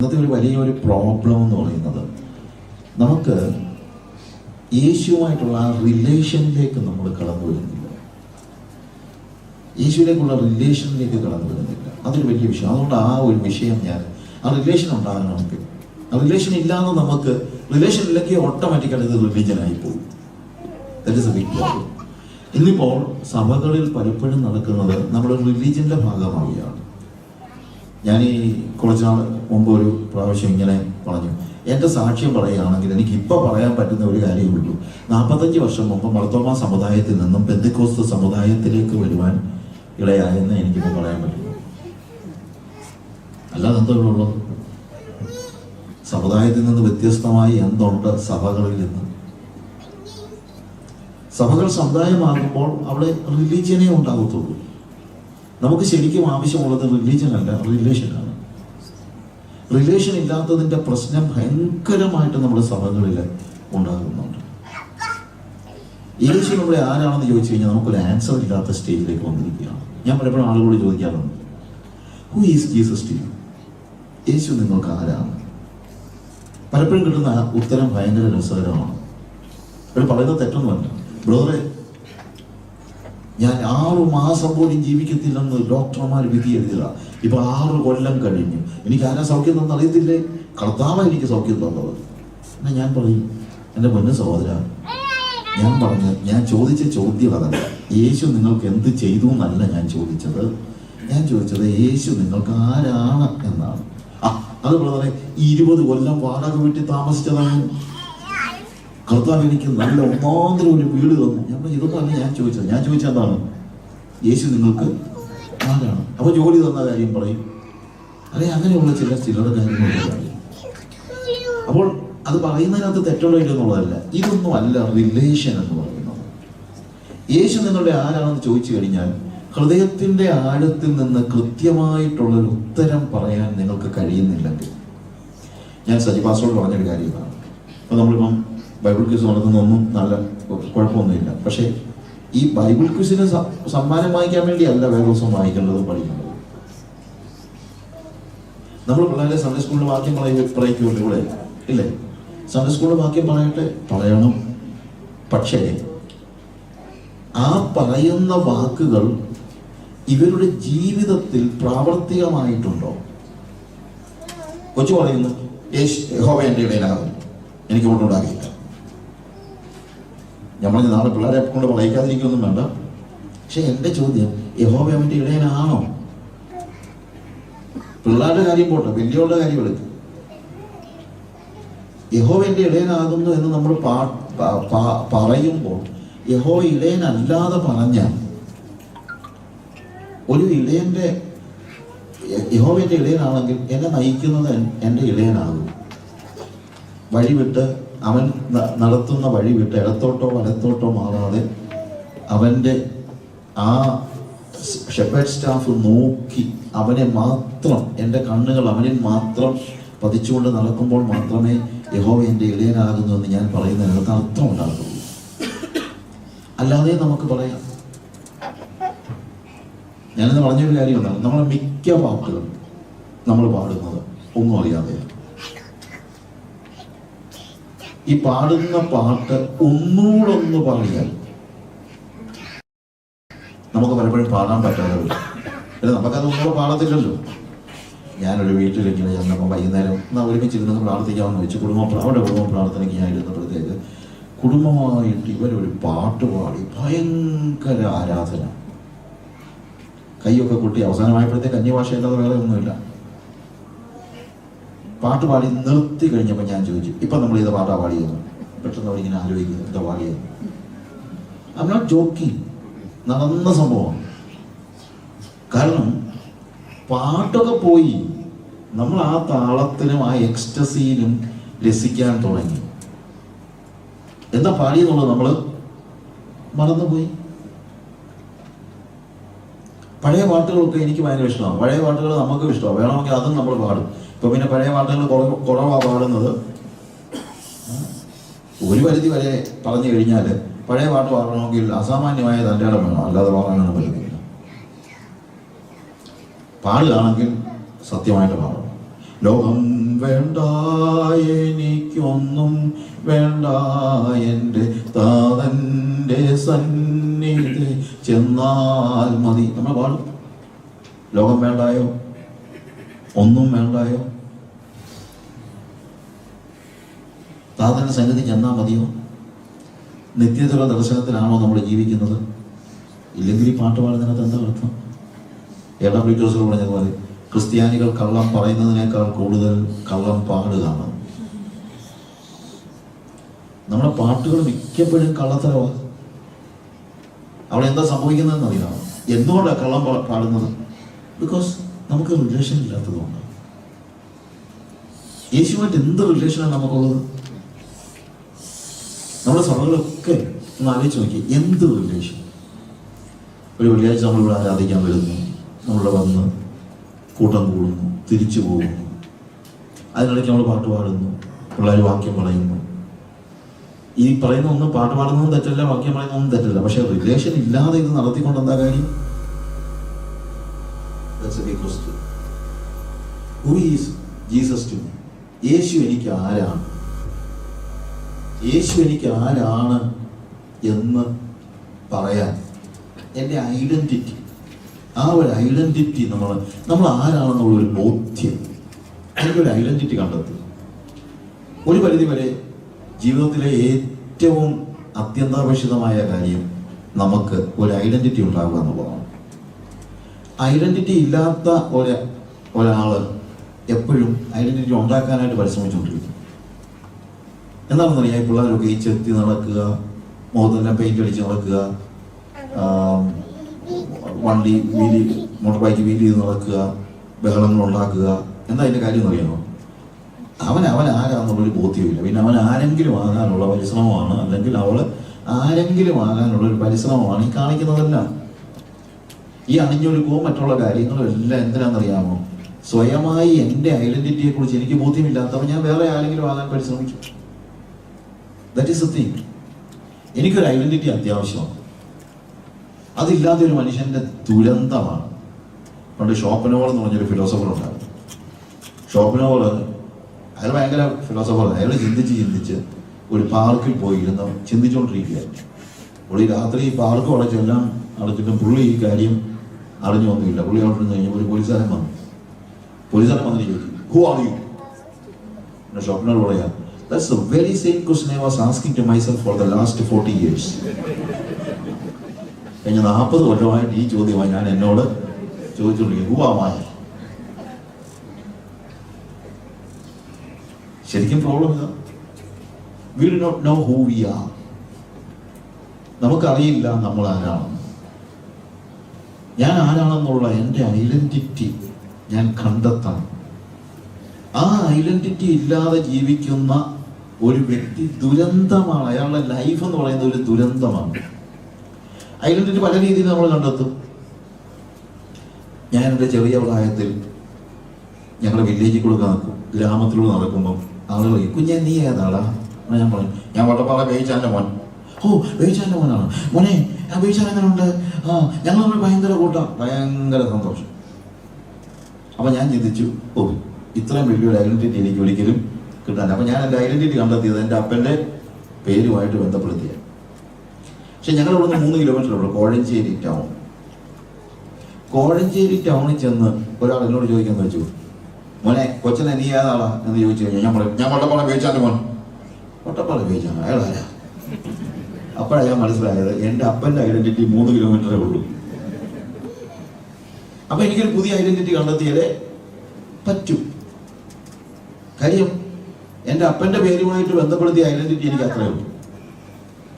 ഇന്നത്തെ ഒരു വലിയൊരു പ്രോബ്ലം എന്ന് പറയുന്നത് നമുക്ക് യേശുവുമായിട്ടുള്ള ആ റിലേഷനിലേക്ക് നമ്മൾ കടന്നു വരുന്നില്ല. യേശുവിലേക്കുള്ള റിലേഷനിലേക്ക് കടന്നു വരുന്നില്ല. അതൊരു വലിയ വിഷയം. അതുകൊണ്ട് ആ ഒരു വിഷയം ആ റിലേഷൻ ഉണ്ടാകണം. നമുക്ക് ആ റിലേഷൻ ഇല്ലാതെ നമുക്ക് റിലേഷൻ ഇല്ലെങ്കിൽ ഓട്ടോമാറ്റിക്കായിട്ട് ഇത് റിലീജിയനായി പോകും. That is a big problem. ഇന്നിപ്പോൾ സഭകളിൽ പലപ്പോഴും നടക്കുന്നത് നമ്മുടെ റിലീജിയന്റെ ഭാഗമാവുകയാണ്. ഞാൻ ഈ കുറച്ച് നാൾ മുമ്പ് ഒരു പ്രാവശ്യം ഇങ്ങനെ പറഞ്ഞു, എൻ്റെ സാക്ഷ്യം പറയുകയാണെങ്കിൽ എനിക്ക് ഇപ്പോൾ പറയാൻ പറ്റുന്ന ഒരു കാര്യമേ ഉള്ളൂ. 45 വർഷം മുമ്പ് മർത്തോമാ സമുദായത്തിൽ നിന്നും പെന്തക്കോസ്ത് സമുദായത്തിലേക്ക് വരുവാൻ ഇടയായെന്ന് എനിക്കിപ്പോൾ പറയാൻ പറ്റുന്നു. അല്ലാതെ എന്താ ഉള്ളത്? സമുദായത്തിൽ നിന്ന് വ്യത്യസ്തമായി എന്തുണ്ട് സഭകളിൽ നിന്ന്? സഭകൾ സമുദായമാകുമ്പോൾ അവിടെ റിലീജിയനേ ഉണ്ടാകത്തുള്ളൂ. നമുക്ക് ശരിക്കും ആവശ്യമുള്ളത് റിലീജിയൻ അല്ല, റിലേഷനാണ്. റിലേഷൻ ഇല്ലാത്തതിൻ്റെ പ്രശ്നം ഭയങ്കരമായിട്ട് നമ്മുടെ സഭകളിൽ ഉണ്ടാകുന്നുണ്ട്. യേശു നമ്മളെ ആരാണെന്ന് ചോദിച്ചു കഴിഞ്ഞാൽ നമുക്കൊരു ആൻസർ ഇല്ലാത്ത സ്റ്റേജിലേക്ക് വന്നിരിക്കുകയാണ്. ഞാൻ പലപ്പോഴും ആളുകളോട് ചോദിക്കാറുണ്ട്, who is Jesus to you? യേശു നിങ്ങൾക്ക് ആരാണ്? പലപ്പോഴും കിട്ടുന്ന ഉത്തരം ഭയങ്കര രസകരമാണ്. അവർ പറയുന്നത് തെറ്റൊന്നുമല്ല. ബ്രദറെ, ഞാൻ 6 മാസം പോലും ജീവിക്കത്തില്ലെന്ന് ഡോക്ടർമാർ വിധി എഴുതുക. ഇപ്പൊ 6 കൊല്ലം കഴിഞ്ഞു. എനിക്ക് ആരാ സൗഖ്യം തന്നു അറിയത്തില്ലേ? കർത്താവാണ് എനിക്ക് സൗഖ്യം തന്നത്. എന്നാ ഞാൻ പറയും, എൻ്റെ പൊന്നു സഹോദര, ഞാൻ ചോദിച്ച ചോദ്യം അതല്ല. യേശു നിങ്ങൾക്ക് എന്ത് ചെയ്തു എന്നല്ല ഞാൻ ചോദിച്ചത്. ഞാൻ ചോദിച്ചത് യേശു നിങ്ങൾക്ക് ആരാണ് എന്നാണ്. അത് ബ്രദറെ, 20 കൊല്ലം വാടക വീട്ടിൽ താമസിച്ചതാണ്. കർത്താവ് എനിക്ക് നല്ല ഒന്നാന്തരം ഒരു വീട് തന്നു. ഞാൻ ഇതൊന്നും അല്ല ഞാൻ ചോദിച്ചത്. ഞാൻ ചോദിച്ചത് എന്താണ്? യേശു നിങ്ങൾക്ക് ആരാണ്? അപ്പൊ ജോലി തന്ന കാര്യം പറയും, അല്ലെ അങ്ങനെയുള്ള ചില്ലറ കാര്യങ്ങളുള്ള കാര്യം. അപ്പോൾ അത് പറയുന്നതിനകത്ത് തെറ്റുള്ള ഇല്ലെന്നുള്ളതല്ല. ഇതൊന്നും അല്ല റിലേഷൻ എന്ന് പറയുന്നത്. യേശു നിങ്ങളുടെ ആരാണെന്ന് ചോദിച്ചു കഴിഞ്ഞാൽ ഹൃദയത്തിന്റെ ആഴത്തിൽ നിന്ന് കൃത്യമായിട്ടുള്ളൊരു ഉത്തരം പറയാൻ നിങ്ങൾക്ക് കഴിയുന്നില്ലെങ്കിൽ, ഞാൻ സജി പാസ്റ്ററോട് പറഞ്ഞൊരു കാര്യമാണ്. അപ്പൊ നമ്മളിപ്പം ബൈബിൾ ക്വിസ് നടത്തുന്നൊന്നും നല്ല കുഴപ്പമൊന്നുമില്ല. പക്ഷേ ഈ ബൈബിൾ ക്വിസിന് സമ്മാനം വാങ്ങിക്കാൻ വേണ്ടിയല്ല വേറെ ദിവസം വായിക്കേണ്ടത്, പഠിക്കേണ്ടത്. നമ്മൾ പിള്ളേരെ സൺഡേ സ്കൂളിൽ വാക്യം പറയിക്കുമല്ലോ ഇവിടെ, ഇല്ലേ? സൺഡേ സ്കൂളിൽ വാക്യം പറയണം. പക്ഷേ ആ പറയുന്ന വാക്കുകൾ ഇവരുടെ ജീവിതത്തിൽ പ്രാവർത്തികമായിട്ടുണ്ടോ? കൊച്ചു പറയുന്നു, യഹോവ എൻ്റെ ഇടയിലാകും, എനിക്ക് കൊണ്ടുണ്ടാകില്ല. നമ്മൾ നാളെ പിള്ളേരെ കൊണ്ട് പറയിക്കാതിരിക്കൊന്നും വേണ്ട. പക്ഷെ എൻ്റെ ചോദ്യം, യഹോവ അവൻ്റെ ഇടയനാണോ? പിള്ളേരുടെ കാര്യം പോട്ടെ, വലിയവരുടെ കാര്യം എടുക്കും. യഹോവ എൻ്റെ ഇടയനാകുന്നു എന്ന് നമ്മൾ പറയുമ്പോൾ യഹോവ ഇടയനല്ലാതെ പറഞ്ഞാൽ ഒരു യഹോവൻ്റെ ഇടയനാണെങ്കിൽ എന്നെ നയിക്കുന്നത് എൻ്റെ ഇടയനാകും. വഴിവിട്ട് അവൻ നടത്തുന്ന വഴി വിട്ട് ഇടത്തോട്ടോ വലത്തോട്ടോ മാറാതെ അവൻ്റെ ആ ഷെപ്പേർഡ് സ്റ്റാഫ് നോക്കി അവനെ മാത്രം, എൻ്റെ കണ്ണുകൾ അവനിൽ മാത്രം പതിച്ചുകൊണ്ട് നടക്കുമ്പോൾ മാത്രമേ യഹോവ എൻ്റെ ഇടയനാകുന്നു എന്ന് ഞാൻ പറയുന്നതിനകത്ത് അർത്ഥം ഉണ്ടാകുള്ളൂ. അല്ലാതെ നമുക്ക് പറയാം. ഞാനിന്ന് പറഞ്ഞൊരു കാര്യം ഉണ്ടാകും, നമ്മളെ മിക്ക പാട്ടുകൾ നമ്മൾ പാടുന്നത് ഒന്നും അറിയാതെയാണ്. ഈ പാടുന്ന പാട്ട് ഒന്നുകൂടൊന്ന് പാടിയാൽ നമുക്ക് പലപ്പോഴും പാടാൻ പറ്റാതെ വരും. അല്ല, നമുക്കത് ഒന്നുകൂടെ പാടത്തില്ലല്ലോ. ഞാനൊരു വീട്ടിലിങ്ങനെ ചെന്നപ്പോൾ വൈകുന്നേരം ഒരുമിച്ചിരുന്ന് പ്രാർത്ഥിക്കാമെന്ന് വെച്ച് അവരുടെ കുടുംബ പ്രാർത്ഥനയ്ക്ക് ഞാൻ ഇരുന്നപ്പോഴത്തേക്ക് കുടുംബമായിട്ട് ഇവരൊരു പാട്ട് പാടി ഭയങ്കര ആരാധന. കൈയൊക്കെ കൊട്ടി അവസാനമായപ്പോഴത്തേക്ക് അന്യഭാഷയല്ലാതെ വേറെ ഒന്നുമില്ല. പാട്ട് പാടി നിർത്തി കഴിഞ്ഞപ്പോൾ ഞാൻ ചോദിച്ചു, ഇപ്പൊ നമ്മൾ ഇത് പാട്ടാ പാടിയത്? പെട്ടെന്ന് അവരിങ്ങനെ ആലോചിക്കുന്നു, എന്താ പാടിയത്? I am not joking. നടന്ന സംഭവമാണ്. കാരണം പാട്ടൊക്കെ പോയി, നമ്മൾ ആ താളത്തിനും ആ എക്സ്റ്റസിയിലും രസിക്കാൻ തുടങ്ങി. എന്താ പാടിയെന്നുള്ളത് നമ്മൾ മറന്നുപോയി. പഴയ പാട്ടുകളൊക്കെ എനിക്ക് ഭയങ്കര ഇഷ്ടമാണ്. പഴയ പാട്ടുകൾ നമുക്കും ഇഷ്ടമാണ്. വേണമെങ്കിൽ അതും നമ്മൾ പാടും. ഇപ്പൊ പിന്നെ പഴയ പാട്ടുകൾ കുറവാണ് പാടുന്നത്. ഒരു പരിധി വരെ പറഞ്ഞു കഴിഞ്ഞാൽ പഴയ പാട്ട് പാടണമെങ്കിൽ അസാമാന്യമായ തൻ്റെ ഇടം വേണം, അല്ലാതെ പാടാനാണ് പറ്റുന്നില്ല. പാടുകയാണെങ്കിൽ സത്യമായിട്ട് പാടണം. ലോകം വേണ്ട, എനിക്കൊന്നും വേണ്ട, എൻ്റെ താതൻ്റെ സന്നിധി ചെന്നാൽ മതി. നമ്മൾ പാടും. ലോകം വേണ്ടായോ? ഒന്നും വേണ്ടായോ? താതൻ്റെ സന്നിധി ചെന്നാൽ മതിയോ? നിത്യതയുടെ ദർശനത്തിലാണോ നമ്മൾ ജീവിക്കുന്നത്? ഇല്ലെങ്കിൽ ഈ പാട്ട് പാടുന്നതിനകത്ത് എന്താ അർത്ഥം? എഡബ്ല്യൂസ് പറഞ്ഞതുപോലെ ക്രിസ്ത്യാനികൾ കള്ളം പറയുന്നതിനേക്കാൾ കൂടുതൽ കള്ളം പാടുകയാണ്. നമ്മുടെ പാട്ടുകൾ മിക്കപ്പോഴും കള്ളത്തരമാണ്. അവിടെ എന്താ സംഭവിക്കുന്നതെന്ന് അറിയാമോ? എന്തുകൊണ്ടാണ് കള്ളം പാടുന്നത്? ബിക്കോസ് നമുക്ക് റിലേഷൻ ഇല്ലാത്തതുകൊണ്ട്. യേശുവായിട്ട് എന്ത് റിലേഷനാണ് നമുക്കുള്ളത്? നമ്മുടെ സഭകളൊക്കെ ഒന്ന് ആലോചിച്ച് നോക്കി, എന്ത് റിലേഷൻ. ഒരു വെള്ളിയാഴ്ച നമ്മളിവിടെ ആരാധിക്കാൻ വരുന്നു, നമ്മളിവിടെ വന്ന് കൂട്ടം കൂടുന്നു, തിരിച്ചു പോകുന്നു. അതിനിടയ്ക്ക് നമ്മൾ പാട്ട് പാടുന്നു, പിള്ളേർ വാക്യം പറയുന്നു. ഈ പറയുന്ന ഒന്നും പാട്ട് പാടുന്നതും തെറ്റല്ല, വാക്യം പറയുന്നതൊന്നും തെറ്റല്ല. പക്ഷെ റിലേഷൻ ഇല്ലാതെ ഇത് നടത്തിക്കൊണ്ട് എന്താ കാര്യം? Who is Jesus to me? യേശു എനിക്ക് ആരാണ്? യേശു എനിക്ക് ആരാണ് എന്ന് പറയാൻ എൻ്റെ ഐഡന്റിറ്റി, ആ ഒരു ഐഡന്റിറ്റി നമ്മൾ ആരാണെന്നുള്ളൊരു ബോധ്യം, അതിനൊരു ഐഡന്റിറ്റി കണ്ടെത്തി. ഒരു പരിധി വരെ ജീവിതത്തിലെ ഏറ്റവും അത്യന്താപേക്ഷിതമായ കാര്യം നമുക്ക് ഒരു ഐഡന്റിറ്റി ഉണ്ടാകുക എന്നുള്ളതാണ്. ഐഡന്റിറ്റി ഇല്ലാത്ത ഒരാള് എപ്പോഴും ഐഡന്റിറ്റി ഉണ്ടാക്കാനായിട്ട് പരിശ്രമിച്ചുകൊണ്ടിരിക്കും. എന്താണെന്നറിയാം, ഈ പിള്ളേരൊക്കെ ഈ ചെത്തി നടക്കുക, മുഖത്തെല്ലാം പെയിന്റ് അടിച്ച് നടക്കുക, വണ്ടി മോട്ടോർ ബൈക്ക് വീല് ചെയ്ത് നടക്കുക, ബഹളങ്ങൾ ഉണ്ടാക്കുക. എന്താ അതിൻ്റെ കാര്യം എന്നറിയാമോ? അവൻ ആരാന്നുള്ളൊരു ബോധ്യമില്ല. പിന്നെ അവൻ ആരെങ്കിലും ആകാനുള്ള പരിശ്രമമാണ്, അല്ലെങ്കിൽ അവള് ആരെങ്കിലും ആകാനുള്ള ഒരു പരിശ്രമമാണ് ഈ കാണിക്കുന്നതെല്ലാം. ഈ അണിഞ്ഞൊരുക്കവും മറ്റുള്ള കാര്യങ്ങളും എല്ലാം എന്തിനാണെന്നറിയാമോ? സ്വയമായി എൻ്റെ ഐഡന്റിറ്റിയെ കുറിച്ച് എനിക്ക് ബോധ്യമില്ലാത്തവൻ ഞാൻ വേറെ ആരെങ്കിലും ആകാൻ പരിശ്രമിച്ചു. That is A thing. എനിക്കൊരു ഐഡന്റിറ്റി അത്യാവശ്യമാണ്. അതില്ലാതെ ഒരു മനുഷ്യന്റെ ദുരന്തമാണ്. പണ്ട് ഷോപ്പനോവർ എന്ന് പറഞ്ഞൊരു ഫിലോസഫർ ഉണ്ടായിരുന്നു. ഷോപ്പനോവർ അയാൾ ഭയങ്കര ഫിലോസഫറാണ്. അയാൾ ചിന്തിച്ച് ഒരു പാർക്കിൽ പോയി ഇരുന്ന് ചിന്തിച്ചുകൊണ്ടിരിക്കുകയായിരുന്നു. പുള്ളി രാത്രി ഈ പാർക്ക് അടച്ചെല്ലാം അടച്ചിട്ടും പുള്ളി ഈ കാര്യം അറിഞ്ഞൊന്നുമില്ല. പുള്ളി അവിടെ നിന്ന് കഴിഞ്ഞപ്പോൾ ഒരു പോലീസുകാരൻ വന്നിട്ട് ചോദിച്ചു, ഹു ആർ യു? പിന്നെ ഷോപ്പനോവർ പറയാം, that's the very same question I was asking to myself for the last 40 years. കഴിഞ്ഞ 40 കൊല്ലമായിട്ട് ഈ ചോദ്യമായി ഞാൻ എന്നോട് ചോദിച്ചുകൊണ്ടിരിക്കുന്നു, ഹു ആം ഐ? ശരിക്കും പ്രോബ്ലം ഇതാ. We do not know who we are. നമുക്കറിയില്ല നമ്മൾ ആരാണെന്ന്. ഞാൻ ആരാണെന്നുള്ള എൻ്റെ ഐഡന്റിറ്റി ഞാൻ കണ്ടെത്തണം. ആ ഐഡന്റിറ്റി ഇല്ലാതെ ജീവിക്കുന്ന ഒരു വ്യക്തി ദുരന്തമാണ്. അയാളുടെ ലൈഫ് എന്ന് പറയുന്നത് ഒരു ദുരന്തമാണ്. ഐഡന്റിറ്റി പല രീതിയിൽ നമ്മൾ കണ്ടെത്തും. ഞാൻ എൻ്റെ ചെറിയ പ്രായത്തിൽ ഞങ്ങളുടെ വില്ലേജിൽ കൂടെ നടക്കും, ഗ്രാമത്തിലൂടെ നടക്കുമ്പോൾ ആളുകൾ കുഞ്ഞെ നീ ഏതാടാ? ഞാൻ പറഞ്ഞു, ഞാൻ വട്ടപ്പാറ വേയിച്ചാൻ്റെ മോൻ. ഓ, വേയിച്ചാൻ്റെ മോനാണ്. മോനെ വേയിച്ചാൻ എങ്ങനെ ഉണ്ട്? ഞങ്ങൾ നമ്മൾ ഭയങ്കര കൂട്ടാം, ഭയങ്കര സന്തോഷം. അപ്പം ഞാൻ ചിന്തിച്ചു, ഓ ഇത്രയും വലിയൊരു ഐഡന്റിറ്റി എനിക്ക് ഒരിക്കലും കിട്ടാൻ. അപ്പം ഞാൻ എൻ്റെ ഐഡന്റിറ്റി കണ്ടെത്തിയത് എൻ്റെ അപ്പൻ്റെ പേരുമായിട്ട് ബന്ധപ്പെടുത്തിയ. പക്ഷെ ഞങ്ങൾ ഇവിടുന്ന് 3 കിലോമീറ്റർ ഉള്ളൂ കോഴഞ്ചേരി ടൗൺ. കോഴഞ്ചേരി ടൗണിൽ ചെന്ന് ഒരാൾ എന്നോട് ചോദിക്കാന്ന് വെച്ചു, മോനെ കൊച്ചനെ നീ ഏതാളാ എന്ന് ചോദിച്ചു കഴിഞ്ഞാൽ ഞാൻ വട്ടപ്പാറ വേയിച്ചാൻ്റെ മോൻ. വട്ടപ്പാറ വേയിച്ചാണ്, അയാളാരാ? അപ്പോഴാണ് ഞാൻ മനസ്സിലായത് എൻ്റെ അപ്പൻ്റെ ഐഡന്റിറ്റി 3 കിലോമീറ്ററേ ഉള്ളൂ. അപ്പൊ എനിക്കൊരു പുതിയ ഐഡന്റിറ്റി കണ്ടെത്തിയാലേ പറ്റൂ. കാര്യം എൻ്റെ അപ്പൻ്റെ പേരുമായിട്ട് ബന്ധപ്പെടുത്തിയ ഐഡന്റിറ്റി എനിക്ക് അത്രയേ ഉള്ളൂ.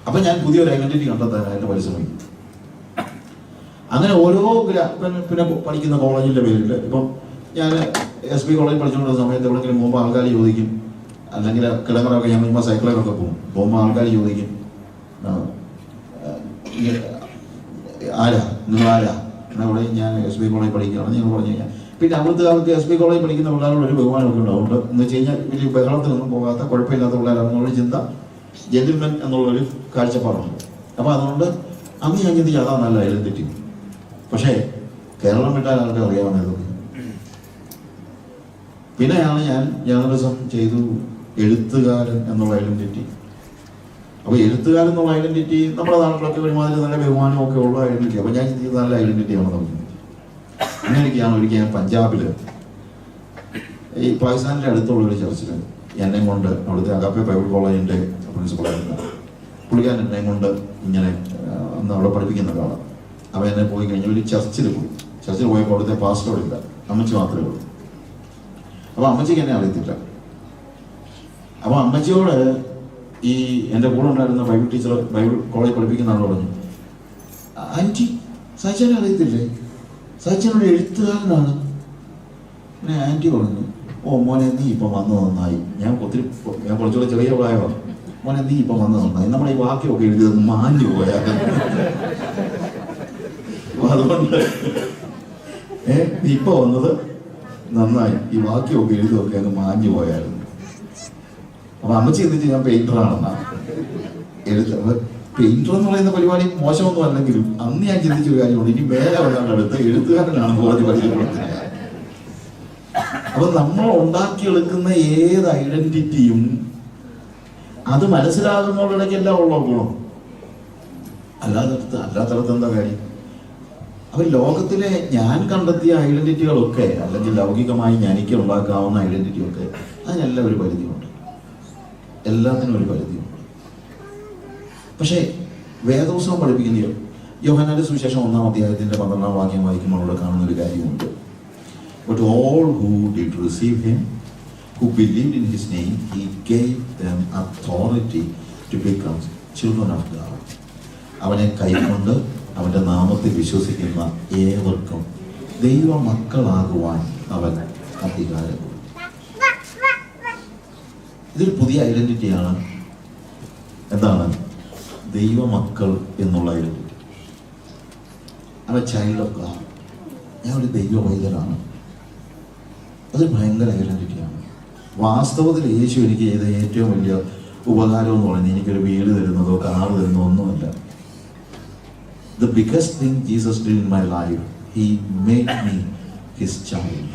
അപ്പൊ ഞാൻ പുതിയൊരു ഐഡന്റിറ്റി കണ്ടെത്താനായിട്ട് പരിശ്രമിക്കും. അങ്ങനെ ഓരോ പിന്നെ പഠിക്കുന്ന കോളേജിന്റെ പേരിൽ, ഇപ്പം ഞാൻ SP കോളേജിൽ പഠിച്ചുകൊണ്ടിരുന്ന സമയത്ത് എവിടെയെങ്കിലും പോകുമ്പോൾ ആൾക്കാർ ചോദിക്കും, അല്ലെങ്കിൽ കിടങ്ങറൊക്കെ ഞാൻ ചുമ്മാ സൈക്കിളിലൊക്കെ പോകുമ്പോൾ ആൾക്കാർ ചോദിക്കും, ആരാ നിങ്ങളാരാ? അവിടെ ഞാൻ SP കോളേജിൽ പഠിക്കുകയാണ് ഞങ്ങൾ പറഞ്ഞു കഴിഞ്ഞാൽ. പിന്നെ അവിടുത്തെ കാലത്ത് SP കോളേജിൽ പഠിക്കുന്ന പിള്ളേരോട് ഒരു ബഹുമാനമൊക്കെ ഉണ്ടാവുണ്ട്. എന്ന് വെച്ച് കഴിഞ്ഞാൽ വലിയ ബഹളത്തിലൊന്നും പോകാത്ത കുഴപ്പമില്ലാത്ത പിള്ളേരാണെന്നുള്ള ചിന്ത, ജെന്റിൽമെൻ എന്നുള്ളൊരു കാഴ്ചപ്പാടുണ്ട്. അപ്പോൾ അതുകൊണ്ട് അന്ന് ഞാൻ ചിന്തിച്ചു അതാ നല്ല ഐഡന്റിറ്റി. പക്ഷേ കേരളം വിട്ടാൽ ആൾക്കാർ അറിയാവുന്നതൊക്കെ. പിന്നെയാണ് ഞാൻ ജേർണലിസം ചെയ്തു, എഴുത്തുകാരൻ എന്നുള്ള ഐഡന്റിറ്റി. അപ്പോൾ എഴുത്തുകാരൻ എന്നുള്ള ഐഡന്റിറ്റി നമ്മുടെ നാട്ടിലൊക്കെ ഒരുമാതിരി നല്ല ബഹുമാനമൊക്കെ ഉള്ള ഐഡന്റിറ്റി. അപ്പോൾ ഞാൻ ഇത് നല്ല ഐഡന്റിറ്റിയാണ് നമുക്ക്. അങ്ങനെയൊക്കെയാണ് ഒരിക്കൽ ഞാൻ പഞ്ചാബിൽ ഈ പാകിസ്ഥാനിൻ്റെ അടുത്തുള്ള ഒരു ചർച്ചിൽ എന്നെ കൊണ്ട്, അവിടുത്തെ അഗാപ്പെ ബൈബിൾ കോളേജിൻ്റെ പ്രിൻസിപ്പളായിരുന്നു പുള്ളിക്കാരൻ, എന്നെ കൊണ്ട് ഇങ്ങനെ അന്ന് അവിടെ പഠിപ്പിക്കുന്ന ഒരാളാണ്. അപ്പോൾ എന്നെ പോയി കഴിഞ്ഞാൽ ഒരു ചർച്ചിൽ പോയി. ചർച്ചിൽ പോയപ്പോൾ അവിടുത്തെ പാസ്റ്ററോടില്ല, അമ്മച്ചി മാത്രമേ ഉള്ളൂ. അപ്പോൾ അമ്മച്ചിക്ക് എന്നെ അറിയത്തില്ല. അപ്പോൾ അമ്മച്ചിയോട് ഈ എൻ്റെ കൂടെ ഉണ്ടായിരുന്ന ബൈബിൾ ടീച്ചർ, ബൈബിൾ കോളേജ് പഠിപ്പിക്കുന്ന ആൾ പറഞ്ഞു, ആൻറ്റി സച്ചിനെ അറിയത്തില്ലേ, സച്ചിനൊരു എഴുത്തുകാരനാണ്. പിന്നെ ആൻറ്റി പറഞ്ഞു, ഓ മോനെ നീ ഇപ്പം വന്ന് നന്നായി. ഞാൻ കുറച്ചുകൂടെ ചെറിയ പ്രായമാണ്. മോനെ നീ ഇപ്പം വന്ന് നന്നായി, നമ്മുടെ ഈ വാക്യമൊക്കെ എഴുതിയത് മാഞ്ഞു പോയാൽ. അതുകൊണ്ട് നീ ഇപ്പൊ വന്നത് നന്നായി, ഈ വാക്യമൊക്കെ എഴുതുമൊക്കെ അങ്ങ് മാഞ്ഞു പോയായിരുന്നു. അപ്പൊ അമ്മച്ചി എന്നിട്ട് ഞാൻ പെയിന്ററാണെന്നാ പെയിന്റർ എന്ന് പറയുന്ന പരിപാടി മോശമൊന്നും അല്ലെങ്കിലും അന്ന് ഞാൻ ചിന്തിച്ചൊരു കാര്യമുണ്ട്, ഇനി മേലെ വരാണ്ട് അടുത്ത് എഴുത്തുകാരനാണ് കോളേജ് പരിചയപ്പെടുത്തുന്നത്. അപ്പൊ നമ്മൾ ഉണ്ടാക്കിയെടുക്കുന്ന ഏത് ഐഡന്റിറ്റിയും അത് മനസ്സിലാകുന്നതിടയ്ക്കെല്ലാം ഉള്ള ഗുണം. അല്ലാത്തടത്ത് എന്താ കാര്യം? അപ്പൊ ലോകത്തിലെ ഞാൻ കണ്ടെത്തിയ ഐഡന്റിറ്റികളൊക്കെ, അല്ലെങ്കിൽ ലൗകികമായി എനിക്ക് ഉണ്ടാക്കാവുന്ന ഐഡന്റിറ്റിയൊക്കെ, അതിനെല്ലാം ഒരു പരിധിയുണ്ട്, എല്ലാത്തിനും ഒരു പരിധിയുണ്ട്. പക്ഷേ വേദപുസ്തകം പഠിപ്പിക്കുന്ന യോഹന്നാന്റെ സുവിശേഷം 1-ാം അധ്യായത്തിന്റെ 12-ാം വാക്യം വായിക്കുമ്പോൾ അവിടെ കാണുന്ന ഒരു കാര്യമുണ്ട്. But all who did receive him, who believed in his name, he gave them authority to become children of God. അവനെ കൈക്കൊണ്ട് അവന്റെ നാമത്തിൽ വിശ്വസിക്കുന്ന ഏവർക്കും ദൈവ മക്കളാകുവാൻ അവൻ അധികാരം. ഇതൊരു പുതിയ ഐഡന്റിറ്റിയാണ്. എന്താണ്? ദൈവമക്കൾ എന്നുള്ള ഐഡന്റിറ്റി. അവൻ ചൈൽഡ് ഓഫ് ഗോഡ്. ഞാൻ ഒരു ദൈവ പൈതലാണ്. അതൊരു ഭയങ്കര ഐഡന്റിറ്റിയാണ്. വാസ്തവത്തിൽ യേശു എനിക്ക് ചെയ്ത ഏറ്റവും വലിയ ഉപകാരം എന്ന് പറയുന്നത് എനിക്കൊരു വീട് തരുന്നതോ കാറ് തരുന്നതോ ഒന്നുമല്ല. The biggest thing Jesus did in my life, he made me his child.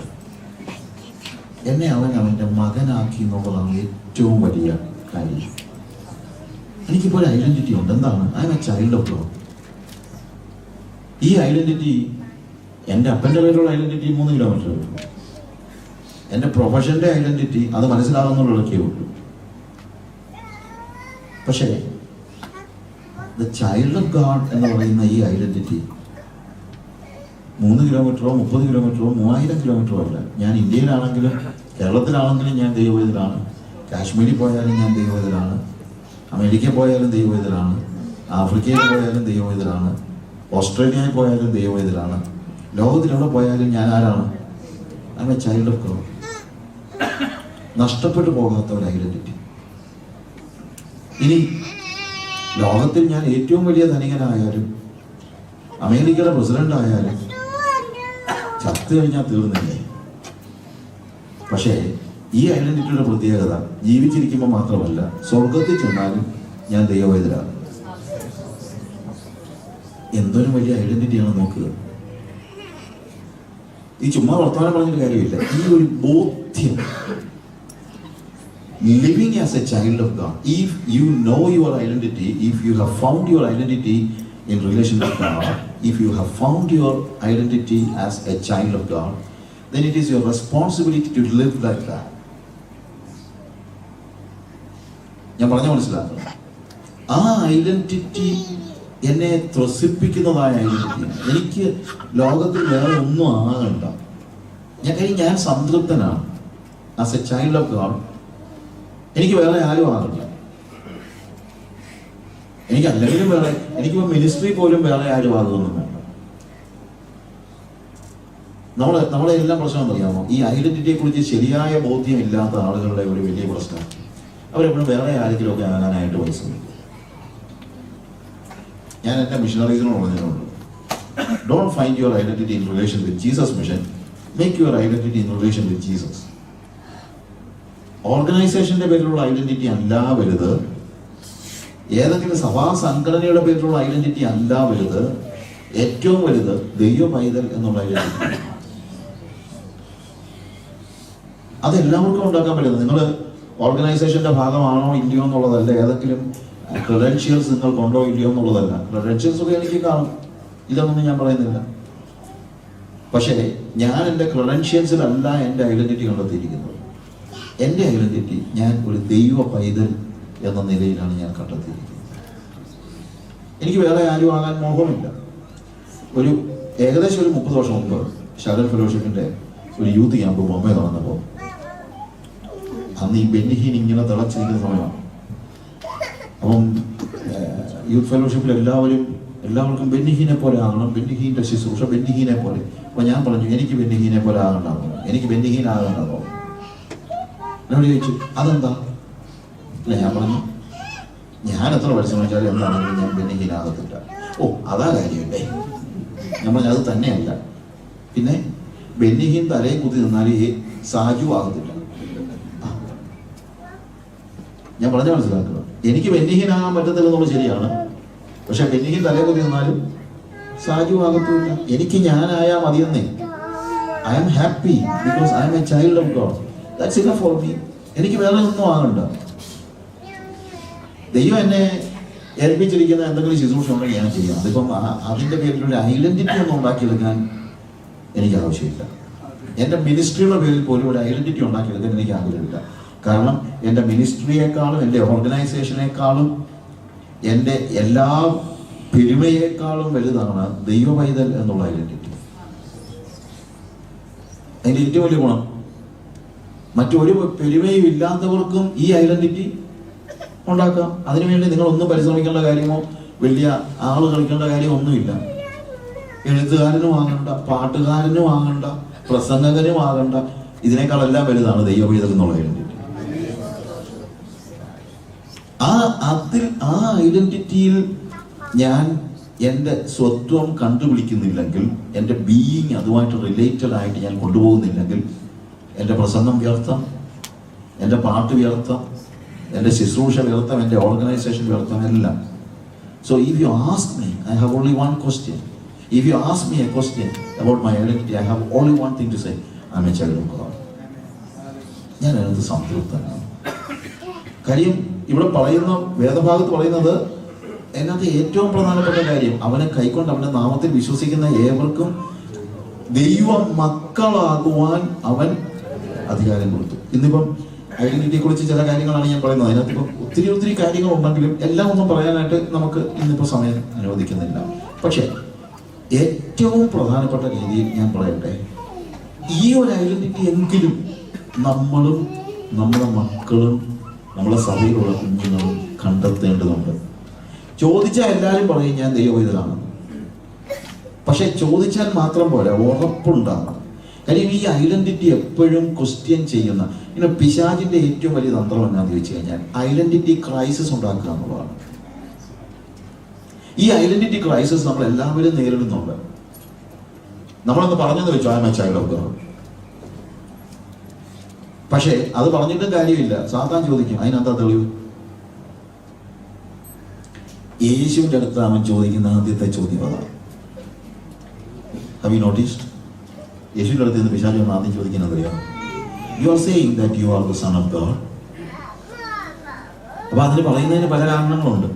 എന്നെ അവൻ അവൻ്റെ മകനാക്കി എന്നുള്ളതാണ് ഏറ്റവും വലിയ കാര്യം. എനിക്കിപ്പോൾ ഒരു ഐഡന്റിറ്റി ഉണ്ട്. എന്താണ്? I M A child of God. ഈ ഐഡന്റിറ്റി, എൻ്റെ അപ്പൻ്റെ പേരുള്ള ഐഡന്റിറ്റി 3 കിലോമീറ്റർ ഉള്ളൂ. എൻ്റെ പ്രൊഫഷൻ്റെ ഐഡന്റിറ്റി അത് മനസ്സിലാകുന്നുള്ളതൊക്കെ ഉള്ളൂ. പക്ഷേ ദ ചൈൽഡ് ഓഫ് ഗാഡ് എന്ന് പറയുന്ന ഈ ഐഡന്റിറ്റി 3 കിലോമീറ്ററോ 30 കിലോമീറ്ററോ 3000 കിലോമീറ്ററോ അല്ല. ഞാൻ ഇന്ത്യയിലാണെങ്കിലും കേരളത്തിലാണെങ്കിലും ഞാൻ ദൈവവേദനാണ്. കാശ്മീരിൽ പോയാലും ഞാൻ ദൈവവേദനാണ്. അമേരിക്കയിൽ പോയാലും ദൈവവേദനാണ്. ആഫ്രിക്കയിൽ പോയാലും ദൈവവേദനാണ്. ഓസ്ട്രേലിയയിൽ പോയാലും ദൈവവേദനാണ്. ലോകത്തിലെവിടെ പോയാലും ഞാൻ ആരാണ്? I M A child of God. നഷ്ടപ്പെട്ടു പോകാത്ത ഒരു ഐഡന്റിറ്റി. ഇനി ലോകത്തിൽ ഞാൻ ഏറ്റവും വലിയ ധനികനായാലും അമേരിക്കയുടെ പ്രസിഡന്റ് ആയാലും ചത്തു കഴിഞ്ഞാൽ തീർന്നില്ലേ? പക്ഷേ ഈ ഐഡന്റിറ്റിയുടെ പ്രത്യേകത ജീവിച്ചിരിക്കുമ്പോൾ മാത്രമല്ല, സ്വർഗത്തിൽ ചെന്നാലും ഞാൻ ദൈവവേദനാണ്. എന്തൊരു വലിയ ഐഡന്റിറ്റിയാണ് നോക്കുക. ഈ ചുമ്മാ വർത്തമാനം പറഞ്ഞൊരു കാര്യമില്ല. ഈ ഒരു ബോധ്യം, living as a child of God. If you know your identity, if you have found your identity in relation to God, if you have found your identity as a child of God, then it is your responsibility to live like that. ഞാൻ പറഞ്ഞ മനസ്സിലാക്കുക. ആ identity എന്നെ ത്രസിപ്പിക്കുന്നതായ ഐഡന്റിറ്റിയാണ്. എനിക്ക് ലോകത്തിൽ വേറെ ഒന്നും ആകണ്ട. ഞാൻ സംതൃപ്തനാണ് as a child of God. എനിക്ക് വേറെ ആരും ആകില്ല. എനിക്ക് അല്ലെങ്കിലും വേറെ, എനിക്കിപ്പോൾ മിനിസ്ട്രി പോലും വേറെ ആരും ആകുമെന്നും വേണ്ട. നമ്മളെ എല്ലാം പ്രശ്നം അറിയാമോ? ഈ ഐഡന്റിറ്റിയെ കുറിച്ച് ശരിയായ ബോധ്യം ഇല്ലാത്ത ആളുകളുടെ ഒരു വലിയ പ്രശ്നം, അവരെപ്പോഴും വേറെ ആരെങ്കിലും ഒക്കെ ആകാനായിട്ട് പരിശ്രമിക്കും. ഞാൻ എൻ്റെ മിഷണറീസിനോട് പറഞ്ഞിട്ടുണ്ട്, don't find your identity in relation with Jesus mission, make your identity in relation with Jesus. ഓർഗനൈസേഷന്റെ പേരിലുള്ള ഐഡന്റിറ്റി അല്ല വലുത്, ഏതെങ്കിലും സഭാ സംഘടനയുടെ പേരിലുള്ള ഐഡന്റിറ്റി അല്ല വലുത്. ഏറ്റവും വലുത് ദൈവ പൈതൽ എന്നുള്ള ഐഡന്റിറ്റി. അതെല്ലാവർക്കും ഉണ്ടാക്കാൻ പറ്റുന്നത്. നിങ്ങൾ ഓർഗനൈസേഷൻ്റെ ഭാഗമാണോ ഇല്ലയോ എന്നുള്ളതല്ല, ഏതെങ്കിലും ക്രെഡൻഷ്യൽസ് നിങ്ങൾക്കുണ്ടോ ഇല്ലയോ എന്നുള്ളതല്ല. ക്രെഡൻഷ്യൽസ് ഒക്കെ എനിക്ക് കാണും, ഇതൊന്നും ഞാൻ പറയുന്നില്ല. പക്ഷേ ഞാൻ എൻ്റെ ക്രെഡൻഷ്യൽസിലല്ല എൻ്റെ ഐഡൻറ്റിറ്റി കണ്ടെത്തിയിരിക്കുന്നത്. എൻ്റെ ഐഡൻറ്റിറ്റി ഞാൻ ഒരു ദൈവ പൈതൽ എന്ന നിലയിലാണ് ഞാൻ കണ്ടെത്തിയിരിക്കുന്നത്. എനിക്ക് വേറെ ആരും ആകാൻ മോഹമില്ല. ഏകദേശം ഒരു 30 വർഷം മുമ്പ് ഷാരൻ ഫെലോഷിപ്പിൻ്റെ ഒരു യൂത്ത് ക്യാമ്പ് ബോംബെ നടന്നപ്പോൾ, അന്ന് ഈ ബെന്നിഹീൻ ഇങ്ങനെ തിളച്ചിരിക്കുന്ന സമയമാണ്. അപ്പം യൂത്ത് ഫെലോഷിപ്പിൽ എല്ലാവർക്കും ബെന്നിഹീനെ പോലെ ആകണം, ബെന്നിഹീൻ്റെ ശുശ്രൂഷ ബെന്നിഹീനെ പോലെ. അപ്പോൾ ഞാൻ പറഞ്ഞു, എനിക്ക് ബെന്നിഹീനെ പോലെ ആകണ്ടാകും, എനിക്ക് ബെന്നിഹീൻ ആകണ്ടാകും. എന്നോട് ചോദിച്ചു അതെന്താ? അല്ല, ഞാൻ പറഞ്ഞു ഞാൻ എത്ര പരിശ്രമിച്ചാലും എന്താണെങ്കിലും ഞാൻ ബെന്നിഹീനാകത്തില്ല. ഓ, അതാ കാര്യമല്ലേ? ഞാൻ പറഞ്ഞു അത് തന്നെയല്ല. പിന്നെ ബെന്നിഹീൻ തലയിൽ കുത്തി നിന്നാൽ സാജു ആകത്തില്ല. ഞാൻ പറഞ്ഞ മനസ്സിലാക്കുക, എനിക്ക് ബെന്നിഹീനാകാൻ പറ്റത്തില്ലെന്നുള്ളത് ശരിയാണ്. പക്ഷെ ബെന്നിഹീൻ തലയിൽ കുത്തി നിന്നാലും സാജു ആകത്തില്ല. എനിക്ക് ഞാനായാൽ മതിയെന്നേ. I am happy because I am a child of God. That's enough for me. എനിക്ക് വേറെ ഒന്നും ആകണ്ട. ദൈവം എന്നെ ഏൽപ്പിച്ചിരിക്കുന്ന എന്തെങ്കിലും ശുശ്രൂഷ ഉണ്ടെങ്കിൽ ഞാൻ ചെയ്യാം. അതിപ്പം അതിൻ്റെ പേരിൽ ഒരു ഐഡന്റിറ്റി ഒന്നും ഉണ്ടാക്കിയെടുക്കാൻ എനിക്ക് ആവശ്യമില്ല. എൻ്റെ മിനിസ്ട്രിയുടെ പേരിൽ പോലും ഒരു ഐഡന്റിറ്റി ഉണ്ടാക്കിയെടുക്കാൻ എനിക്ക് ആഗ്രഹമില്ല. കാരണം എൻ്റെ മിനിസ്ട്രിയേക്കാളും എൻ്റെ ഓർഗനൈസേഷനേക്കാളും എൻ്റെ എല്ലാ പെരുമയേക്കാളും വലുതാണ് ദൈവ പൈതൽ എന്നുള്ള ഐഡന്റിറ്റി. അതിൻ്റെ ഏറ്റവും വലിയ ഗുണം, മറ്റൊരു പെരുമയും ഇല്ലാത്തവർക്കും ഈ ഐഡന്റിറ്റി ഉണ്ടാക്കാം. അതിനുവേണ്ടി നിങ്ങളൊന്നും പരിശ്രമിക്കേണ്ട കാര്യമോ വലിയ ആള് കളിക്കേണ്ട കാര്യമോ ഒന്നുമില്ല. എഴുത്തുകാരനും ആകണ്ട, പാട്ടുകാരനും ആകണ്ട, പ്രസംഗകനും ആകണ്ട. ഇതിനേക്കാളെല്ലാം വലുതാണ് ദൈവ പൈതൽ എന്നുള്ള ഐഡന്റിറ്റി. ആ ഐഡന്റിറ്റിയിൽ ഞാൻ എൻ്റെ സ്വത്വം കണ്ടുപിടിക്കുന്നില്ലെങ്കിൽ, എൻ്റെ ബീയിങ് അതുമായിട്ട് റിലേറ്റഡ് ആയിട്ട് ഞാൻ കൊണ്ടുപോകുന്നില്ലെങ്കിൽ, എൻ്റെ പ്രസംഗം വ്യർത്ഥം, എൻ്റെ പാട്ട് വ്യർത്ഥം, എൻ്റെ ശുശ്രൂഷ വ്യർത്ഥം, എൻ്റെ ഓർഗനൈസേഷൻ വ്യർത്ഥം, എല്ലാം. So if you ask me, I have only one question. If you ask me a question about my identity, I have only one thing to say: I am a child of God. ഞാൻ അതിനകത്ത് സംതൃപ്തനാണ്. കാര്യം ഇവിടെ പറയുന്ന വേദഭാഗത്ത് പറയുന്നത് അതിനകത്ത് ഏറ്റവും പ്രധാനപ്പെട്ട കാര്യം, അവനെ കൈക്കൊണ്ട് അവന്റെ നാമത്തിൽ വിശ്വസിക്കുന്ന ഏവർക്കും ദൈവ മക്കളാകുവാൻ അവൻ അധികാരം കൊടുത്തു. ഇന്നിപ്പം ഐഡന്റിറ്റിയെ കുറിച്ച് ചില കാര്യങ്ങളാണ് ഞാൻ പറയുന്നത്. അതിനകത്ത് ഇപ്പം ഒത്തിരി കാര്യങ്ങൾ ഉണ്ടെങ്കിലും എല്ലാം ഒന്നും പറയാനായിട്ട് നമുക്ക് ഇന്നിപ്പോൾ സമയം അനുവദിക്കുന്നില്ല. പക്ഷേ ഏറ്റവും പ്രധാനപ്പെട്ട രീതിയിൽ ഞാൻ പറയട്ടെ, ഈ ഒരു ഐഡന്റിറ്റി എങ്കിലും നമ്മളും നമ്മുടെ മക്കളും നമ്മളെ സഭയിലുള്ള കുഞ്ഞുങ്ങളും കണ്ടെത്തേണ്ടതുണ്ട്. ചോദിച്ചാൽ എല്ലാവരും പറയും ഞാൻ ദൈവപൈതലാണ്. പക്ഷെ ചോദിച്ചാൽ മാത്രം പോരാ, ഉറപ്പുണ്ടാകണം. കാര്യം ഈ ഐഡന്റിറ്റി എപ്പോഴും ക്വസ്റ്റ്യൻ ചെയ്യുന്ന പിശാചിന്റെ ഏറ്റവും വലിയ തന്ത്രം എന്നാന്ന് ചോദിച്ചു കഴിഞ്ഞാൽ ഐഡന്റിറ്റി ക്രൈസിസ് ഉണ്ടാക്കുക എന്നുള്ളതാണ്. ഈ ഐഡന്റിറ്റി ക്രൈസിസ് നമ്മൾ എല്ലാവരും നേരിടുന്നുണ്ട്. നമ്മളൊന്ന് പറഞ്ഞെന്ന് വെച്ചു, I am a child of God. പക്ഷേ അത് പറഞ്ഞിട്ടും കാര്യമില്ല. സാത്താൻ ചോദിക്കും, അതിനെന്താ തെളിവ്? യേശുവിന്റെ അടുത്ത് അവൻ ചോദിക്കുന്ന ആദ്യത്തെ ചോദ്യം അതാണ്. Have you noticed? യേശുവിന്റെ അടുത്ത് നിന്ന് പിശാച് ഒന്ന് ആദ്യം ചോദിക്കുന്നത് അറിയാം, you are saying that you are the son of God. അപ്പൊ അതിന് പറയുന്നതിന് പല കാരണങ്ങളുണ്ട്.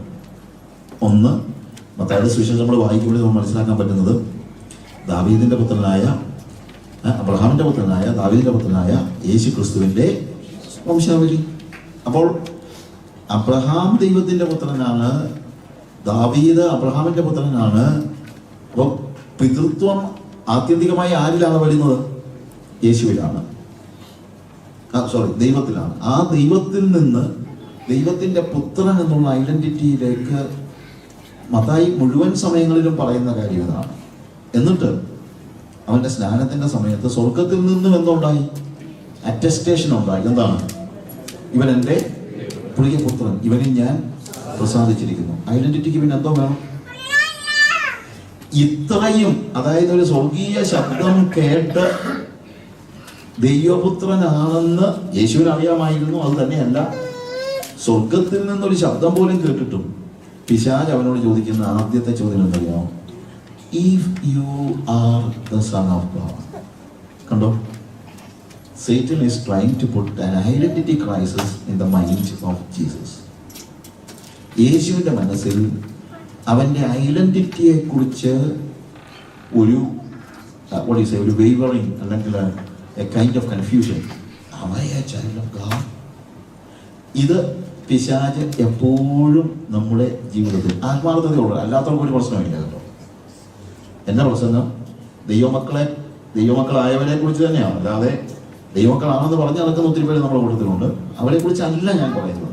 ഒന്ന്, മത്തായിയുടെ സുവിശേഷം നമ്മൾ വായിക്കുമ്പോൾ നമ്മൾ മനസ്സിലാക്കാൻ പറ്റുന്നത്, ദാവീദിന്റെ പുത്രനായ അബ്രഹാമിന്റെ പുത്രനായ ദാവീദിന്റെ പുത്രനായ യേശു ക്രിസ്തുവിന്റെ വംശാവലി. അപ്പോൾ അബ്രഹാം ദൈവത്തിന്റെ പുത്രനാണ്, ദാവീദ് അബ്രഹാമിന്റെ പുത്രനാണ്. അപ്പോൾ പിതൃത്വം ആത്യന്തികമായി ആരിലാണ് വരുന്നത്? യേശുവിലാണ്, ദൈവത്തിലാണ്. ആ ദൈവത്തിൽ നിന്ന് ദൈവത്തിന്റെ പുത്രൻ എന്നുള്ള ഐഡന്റിറ്റിയിലേക്ക് മത്തായി മുഴുവൻ സമയങ്ങളിലും പറയുന്ന കാര്യം ഇതാണ്. എന്നിട്ട് അവന്റെ സ്നാനത്തിന്റെ സമയത്ത് സ്വർഗത്തിൽ നിന്നും എന്തുണ്ടായി? അറ്റസ്റ്റേഷൻ ഉണ്ടായി. എന്താണ്? ഇവൻ എൻ്റെ പ്രിയപുത്രൻ, ഇവനിൽ ഞാൻ പ്രസാദിച്ചിരിക്കുന്നു. ഐഡന്റിറ്റിക്ക് പിന്നെ എന്തോ വേണം? ഇത്രയും, അതായത് ഒരു സ്വർഗീയ ശബ്ദം കേട്ട് ദൈവപുത്രനാണെന്ന് യേശുവിന് അറിയാമായിരുന്നു. അത് തന്നെയല്ല, സ്വർഗത്തിൽ നിന്നൊരു ശബ്ദം പോലും കേട്ടിട്ടും പിശാച് അവനോട് ചോദിക്കുന്ന ആദ്യത്തെ ചോദ്യം എന്തറിയാമോ? If you are the son of God. കണ്ടോ, Satan is trying to put an identity crisis in the mind of Jesus. യേശുവിൻ്റെ മനസ്സിൽ അവൻ്റെ ഐഡൻറ്റിറ്റിയെ കുറിച്ച് ഒരു ഒരു വേവറിങ് അല്ലെങ്കിൽ A kind of confusion. Am I a child of God? ഇത് പിശാച് എപ്പോഴും നമ്മുടെ ജീവിതത്തിൽ ആത്മാർത്ഥതയോട്, അല്ലാത്തവർക്ക് ഒരു പ്രശ്നമില്ല കേട്ടോ. എൻ്റെ പ്രശ്നം ദൈവമക്കളായവരെ കുറിച്ച് തന്നെയാണ്. അല്ലാതെ ദൈവമക്കളാണെന്ന് പറഞ്ഞ് നടക്കുന്ന ഒത്തിരി പേര് നമ്മുടെ കൂട്ടത്തിലുണ്ട്. അവരെ കുറിച്ചല്ല ഞാൻ പറയുന്നത്.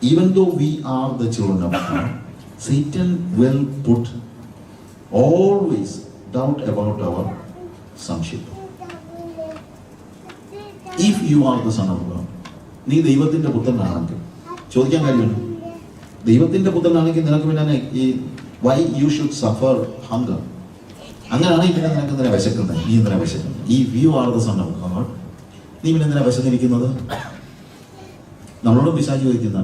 Even though we are the children of God, Satan will put always doubt about our sonship. If you are the son of God, നീ ദൈവത്തിന്റെ പുത്രനാണെങ്കിൽ, ചോദിക്കാൻ കാര്യമുണ്ട്, ദൈവത്തിന്റെ പുത്രനാണെങ്കിൽ നിനക്ക് പിന്നെ ഈ why you should suffer hunger? അങ്ങനെയാണെങ്കിൽ പിന്നെ നിനക്ക് എന്തിനാ വിശക്കുന്നത്? നീ എന്തിനാ വിശക്കുന്നത്? If you are the son of God, നീ പിന്നെ എന്തിനാ വിശന്നിരിക്കുന്നത്? നമ്മളോട് പിശാച് ചോദിക്കുന്ന,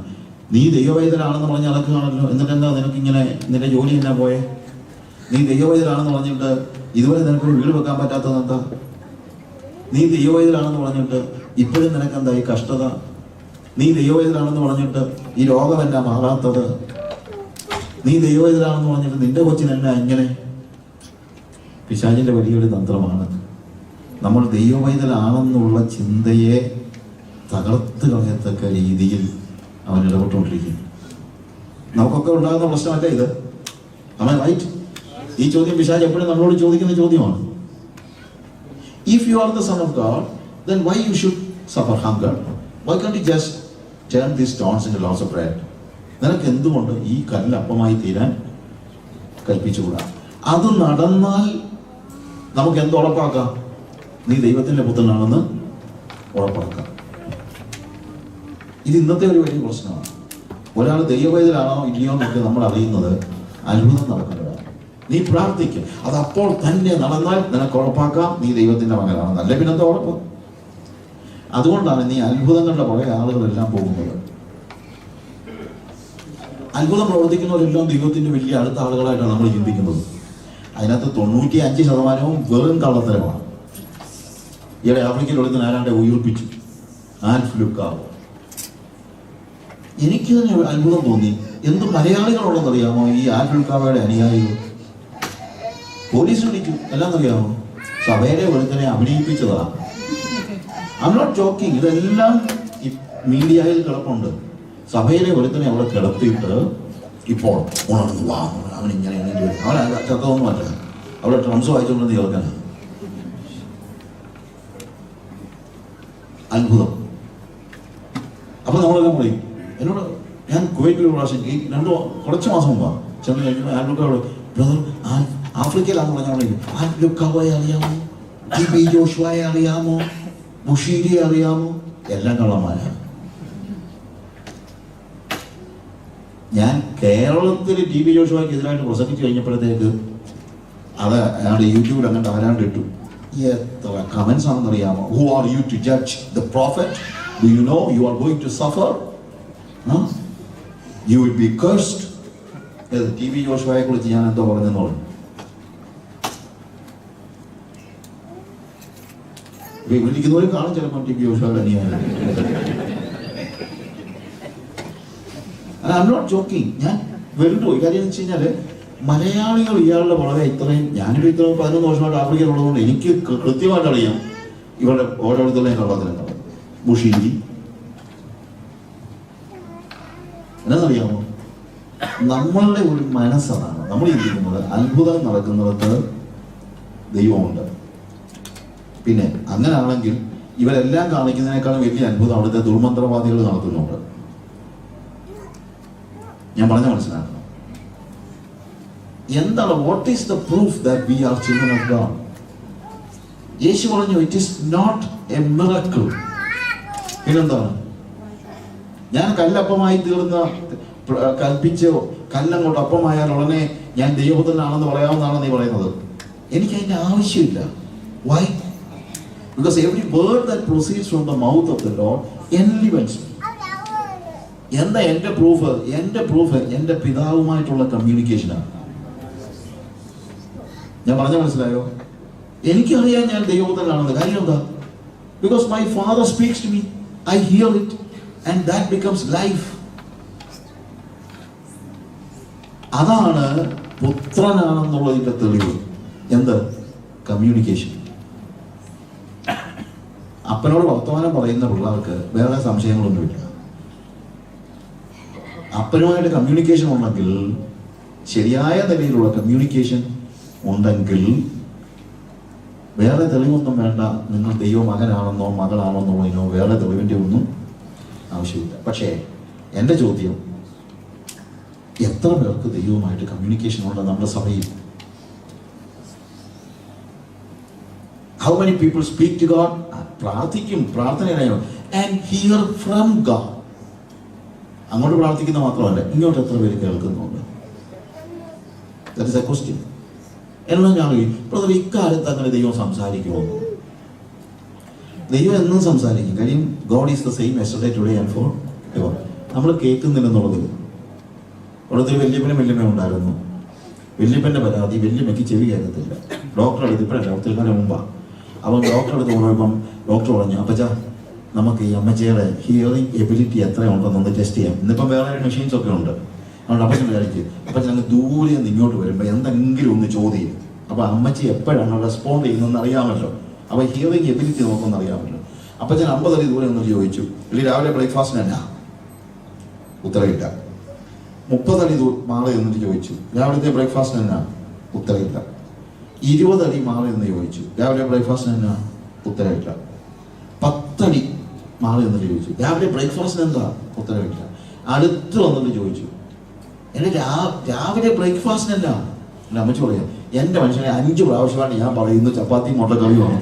നീ ദൈവവൈദ്യരാണെന്ന് പറഞ്ഞ് നടക്കുകയാണല്ലോ, എന്നിട്ട് എന്താ നിനക്ക് ഇങ്ങനെ നിന്റെ ജോലി എന്നാ പോയെ? നീ ദൈവവൈദ്യരാണെന്ന് പറഞ്ഞിട്ട് ഇതുവരെ നിനക്കൊരു വീട് വെക്കാൻ പറ്റാത്തത് എന്താ? നീ ദൈവവൈദ്യരാണെന്ന് പറഞ്ഞിട്ട് ഇപ്പോഴും നിനക്ക് എന്താ ഈ കഷ്ടത? നീ ദൈവവൈദ്യരാണെന്ന് പറഞ്ഞിട്ട് ഈ രോഗം എന്നാ മാറാത്തത്? നീ ദൈവവൈദ്യരാണെന്ന് പറഞ്ഞിട്ട് നിന്റെ കൊച്ചിനെന്നാ ഇങ്ങനെ? പിശാചിന്റെ വലിയൊരു തന്ത്രമാണ് നമ്മൾ ദൈവവൈദ്യരാണെന്നുള്ള ചിന്തയെ തകർത്ത് കളയത്തക്ക രീതിയിൽ അവൻ ഇടപെട്ടുകൊണ്ടിരിക്കുന്നു. നമുക്കൊക്കെ ഉണ്ടാകുന്ന പ്രശ്നമല്ല ഇത്. Am I right? ഈ ചോദ്യം പിശാച് എപ്പോഴും നമ്മളോട് ചോദിക്കുന്ന ചോദ്യമാണ്. If you are the son of God, then why you should suffer hunger? Why can't you just turn these stones into loaves of bread? നിനക്ക് എന്തുകൊണ്ട് ഈ കല്ല് അപ്പമായി തീരാൻ കൽപ്പിച്ചുകൂടാ? അത് നടന്നാൽ നമുക്ക് എന്ത് ഉറപ്പാക്കാം? നീ ദൈവത്തിന്റെ പുത്രനാണെന്ന് ഉറപ്പാക്കാം. ഇത് ഇന്നത്തെ ഒരു വലിയ പ്രശ്നമാണ്. ഒരാൾ ദൈവവൈദ്യരാണോ ഇല്ലയോ എന്നൊക്കെ നമ്മൾ അറിയുന്നത് അത്ഭുതം നടക്കുന്നതാണ്. നീ പ്രാർത്ഥിക്കും, അത് അപ്പോൾ തന്നെ നടന്നാൽ നിനക്ക് ഉറപ്പാക്കാം നീ ദൈവത്തിന്റെ മകനാണെന്ന്. അല്ലെ പിന്നെന്താ ഉറപ്പ്? അതുകൊണ്ടാണ് നീ അത്ഭുതങ്ങളുടെ പുറകെ ആളുകളെല്ലാം പോകുന്നത്. അത്ഭുതം പ്രവർത്തിക്കുന്നവരെല്ലാം ദൈവത്തിന്റെ വലിയ അടുത്ത ആളുകളായിട്ടാണ് നമ്മൾ ചിന്തിക്കുന്നത്. അതിനകത്ത് 95% വെറും കള്ളത്തരമാണ്. ഈയിടെ ആഫ്രിക്കയിൽ ഒളിക്കുന്ന ആരാണ്ടെ ഉയർപ്പിച്ചു, ആൽഫ് ലുക്കാവോ. എനിക്ക് തന്നെ അത്ഭുതം തോന്നി. എന്ത് മലയാളികളുണ്ടെന്നറിയാമോ ഈ ആൽഫ് ലുക്കാവയുടെ അനുയായികൾ? പോലീസ് വിളിച്ചു, എല്ലാം അറിയാമോ? സഭയിലെ വെളുക്കനെ അഭിനയിപ്പിച്ചതാണ്. I am not joking. ഇതെല്ലാം ഈ മീഡിയയിൽ കിടപ്പുണ്ട്. സഭയിലെ വെളുക്കനെ അവിടെ കിടത്തിയിട്ട് ഇപ്പോൾ ഉണർന്നു വാ, അവൻ ഇങ്ങനെ അവൻ ചത്തതൊന്നും അല്ല, അവിടെ ഡ്രംസ് വായിച്ചുകൊണ്ട് തീർക്കാനാണ്. അത്ഭുതം. അപ്പൊ നമ്മളെല്ലാം പറയും. എന്നോട് ഞാൻ കുവൈറ്റിൽ പ്രാവശ്യം ഈ കുറച്ച് മാസം മുമ്പാണ് ചെന്ന് കഴിഞ്ഞപ്പോൾ ആൽബുക്കാവോട്, ബ്രദർ ആഫ്രിക്കയിലാന്ന് പറഞ്ഞാൽ ആൽബുക്കാവയെ അറിയാമോ, TB ജോഷുവയെ അറിയാമോ, ബുഷീരിയെ അറിയാമോ? എല്ലാം കള്ളന്മാരാണ്. ഞാൻ കേരളത്തിൽ TB ജോഷുവയ്ക്ക് എതിരായിട്ട് പ്രസംഗിച്ച് കഴിഞ്ഞപ്പോഴത്തേക്ക് അത് അയാളുടെ യൂട്യൂബിൽ അങ്ങോട്ട് ആരാണ്ട് ഇട്ടു. എത്ര കമന്റ്സ് ആണെന്ന് അറിയാമോ? Who are you to judge the prophet? Do you know you are going to suffer? You will be cursed. TB ജോഷുവയെ കുറിച്ച് ഞാൻ എന്തോ പറഞ്ഞെന്ന് പറഞ്ഞു. വിളിക്കുന്നവരും കാണും ചിലപ്പോൾ TB ജോഷുവയുടെ അനുയായി. I am not joking. ഞാൻ വെറുതെ പോയി. കാര്യം എന്ന് വെച്ച് കഴിഞ്ഞാല് മലയാളികൾ ഇയാളുടെ വളരെ ഇത്രയും, ഞാനിപ്പോൾ ഇത്ര 11 വർഷമായിട്ട് ആഫ്രിക്കയിൽ ഉള്ളതുകൊണ്ട് എനിക്ക് കൃത്യമായിട്ട് അറിയാം ഇവരുടെ ഓരോരുത്തരുടെയും കള്ളത്തിലുണ്ടാവും. ബുഷീരി എന്നറിയാമോ? നമ്മളുടെ ഒരു മനസ്സാണ് നമ്മൾ ചിന്തിക്കുന്നത് അത്ഭുതം നടക്കുന്നിടത്ത് ദൈവമുണ്ട്. പിന്നെ അങ്ങനെയാണെങ്കിൽ ഇവരെല്ലാം കാണിക്കുന്നതിനേക്കാളും വലിയ അത്ഭുതം അവിടുത്തെ ദുർമന്ത്രവാദികൾ നടത്തുന്നുണ്ട്. ഞാൻ പറഞ്ഞ മനസ്സിലാക്കണം. എന്താണ് what is the proof that we are children of God? യേശു പറഞ്ഞു it is not a miracle. പിന്നെന്താണ്? ഞാൻ കല്ലപ്പമായി തീർന്ന കൽപ്പിച്ച് കല്ലങ്ങോട്ട് അപ്പമായാൽ ഉടനെ ഞാൻ ദൈവപുത്രനാണെന്ന് പറയാമെന്നാണ് നീ പറയുന്നത്. എനിക്ക് അതിന്റെ ആവശ്യമില്ല. Why? Because every word that proceeds from the mouth of the Lord enlivens me. എന്താ എന്റെ പ്രൂഫ്? എന്റെ പ്രൂഫ് എന്റെ പിതാവുമായിട്ടുള്ള കമ്മ്യൂണിക്കേഷനാണ്. ഞാൻ പറഞ്ഞ മനസ്സിലായോ? എനിക്കറിയാം ഞാൻ ദൈവപുത്രനാണെന്ന്. കാര്യം എന്താ? Because my Father speaks to me, I hear it, and that becomes life. അതാണ് പുത്രനാണെന്നുള്ളതിന്റെ തെളിവ്. എന്ത്? കമ്മ്യൂണിക്കേഷൻ. അപ്പനോട് വർത്തമാനം പറയുന്ന പിള്ളേർക്ക് വേറെ സംശയങ്ങളൊന്നുമില്ല. അപ്പനുമായിട്ട് കമ്മ്യൂണിക്കേഷൻ ഉണ്ടെങ്കിൽ, ശരിയായ നിലയിലുള്ള കമ്മ്യൂണിക്കേഷൻ ഉണ്ടെങ്കിൽ വേറെ തെളിവൊന്നും വേണ്ട. നിങ്ങൾ ദൈവമകനാണെന്നോ മകളാണെന്നോ വേറെ തെളിവിൻ്റെ ഒന്നും ആവശ്യമില്ല. പക്ഷേ എൻ്റെ ചോദ്യം, എത്ര പേർക്ക് ദൈവവുമായിട്ട് കമ്മ്യൂണിക്കേഷൻ ഉണ്ട് നമ്മുടെ സഭയിൽ? How many people speak to God? പ്രാർത്ഥിക്കും, പ്രാർത്ഥനയോ ആൻഡ് ഹിയർ ഫ്രം ഗോഡ്. അങ്ങോട്ട് പ്രാർത്ഥിക്കുന്ന മാത്രമല്ല, ഇങ്ങോട്ട് എത്ര പേര് കേൾക്കുന്നുണ്ട്? That is a question. എന്നാൽ ഞാൻ ബ്രദർ, ഇക്കാലത്ത് അങ്ങനെ ദൈവം സംസാരിക്കുമോ? ദൈവം എന്നും സംസാരിക്കും. കാര്യം God is the same yesterday today and for ever. നമ്മൾ കേൾക്കുന്നില്ലെന്നുള്ളത്. അവിടുത്തെ വല്യപ്പനും ഉണ്ടായിരുന്നു. വല്യപ്പൻ്റെ പരാതി, വല്യമ്മയ്ക്ക് ചെവി കേൾക്കത്തില്ല. ഡോക്ടറെ അടുത്ത് ഇപ്പോഴല്ല, ഒത്തിരി കാലം മുമ്പാണ്. അവൻ ഡോക്ടറെ അടുത്ത് പോയപ്പം ഡോക്ടർ പറഞ്ഞു, അപ്പച്ചാ നമുക്ക് ഈ അമ്മച്ചയുടെ ഹിയറിംഗ് എബിലിറ്റി എത്രയുണ്ടെന്നൊന്ന് ടെസ്റ്റ് ചെയ്യാം. ഇന്നിപ്പം വേറെ മെഷീൻസ് ഒക്കെ ഉണ്ട്. അതുകൊണ്ട് അപ്പച്ചൻ വിചാരിക്കും, അപ്പച്ചൻ അങ്ങ് ദൂരെ നിന്ന് ഇങ്ങോട്ട് വരുമ്പോൾ എന്തെങ്കിലും ഒന്ന് ചോദ്യം. അപ്പോൾ അമ്മച്ചി എപ്പോഴാണ് റെസ്പോണ്ട് ചെയ്യുന്നതെന്ന് അറിയാമല്ലോ. അപ്പോൾ ഹിയറിംഗ് എബിലിറ്റി നോക്കുമെന്ന് അറിയാമല്ലോ. അപ്പച്ചൻ 50 അടി ദൂരെ നിന്ന് ചോദിച്ചു, ഇല്ല രാവിലെ ബ്രേക്ക്ഫാസ്റ്റിന് എന്നാ? ഉത്തരവില്ല. 30 അടി മാറി എന്നിട്ട് ചോദിച്ചു, രാവിലത്തെ ബ്രേക്ക്ഫാസ്റ്റിന് എന്നാ? ഉത്തരവില്ല. 20 അടി മാറി എന്ന് ചോദിച്ചു, രാവിലെ ബ്രേക്ക്ഫാസ്റ്റിന് എന്നാ? ഉത്തരവില്ല. 10 അടി മാറി എന്നിട്ട് ചോദിച്ചു, രാവിലെ ബ്രേക്ക്ഫാസ്റ്റിന് എന്താ? ഉത്തരവില്ല. അടുത്ത് വന്നിട്ട് ചോദിച്ചു, എന്നെ രാവിലെ ബ്രേക്ക്ഫാസ്റ്റിന് എന്താ? എൻ്റെ അമ്മച്ചി പറയാം, എൻ്റെ മനുഷ്യനെ 5 പ്രാവശ്യമാണ് ഞാൻ പറയുന്നു ചപ്പാത്തി മുട്ടക്കറി വേണം.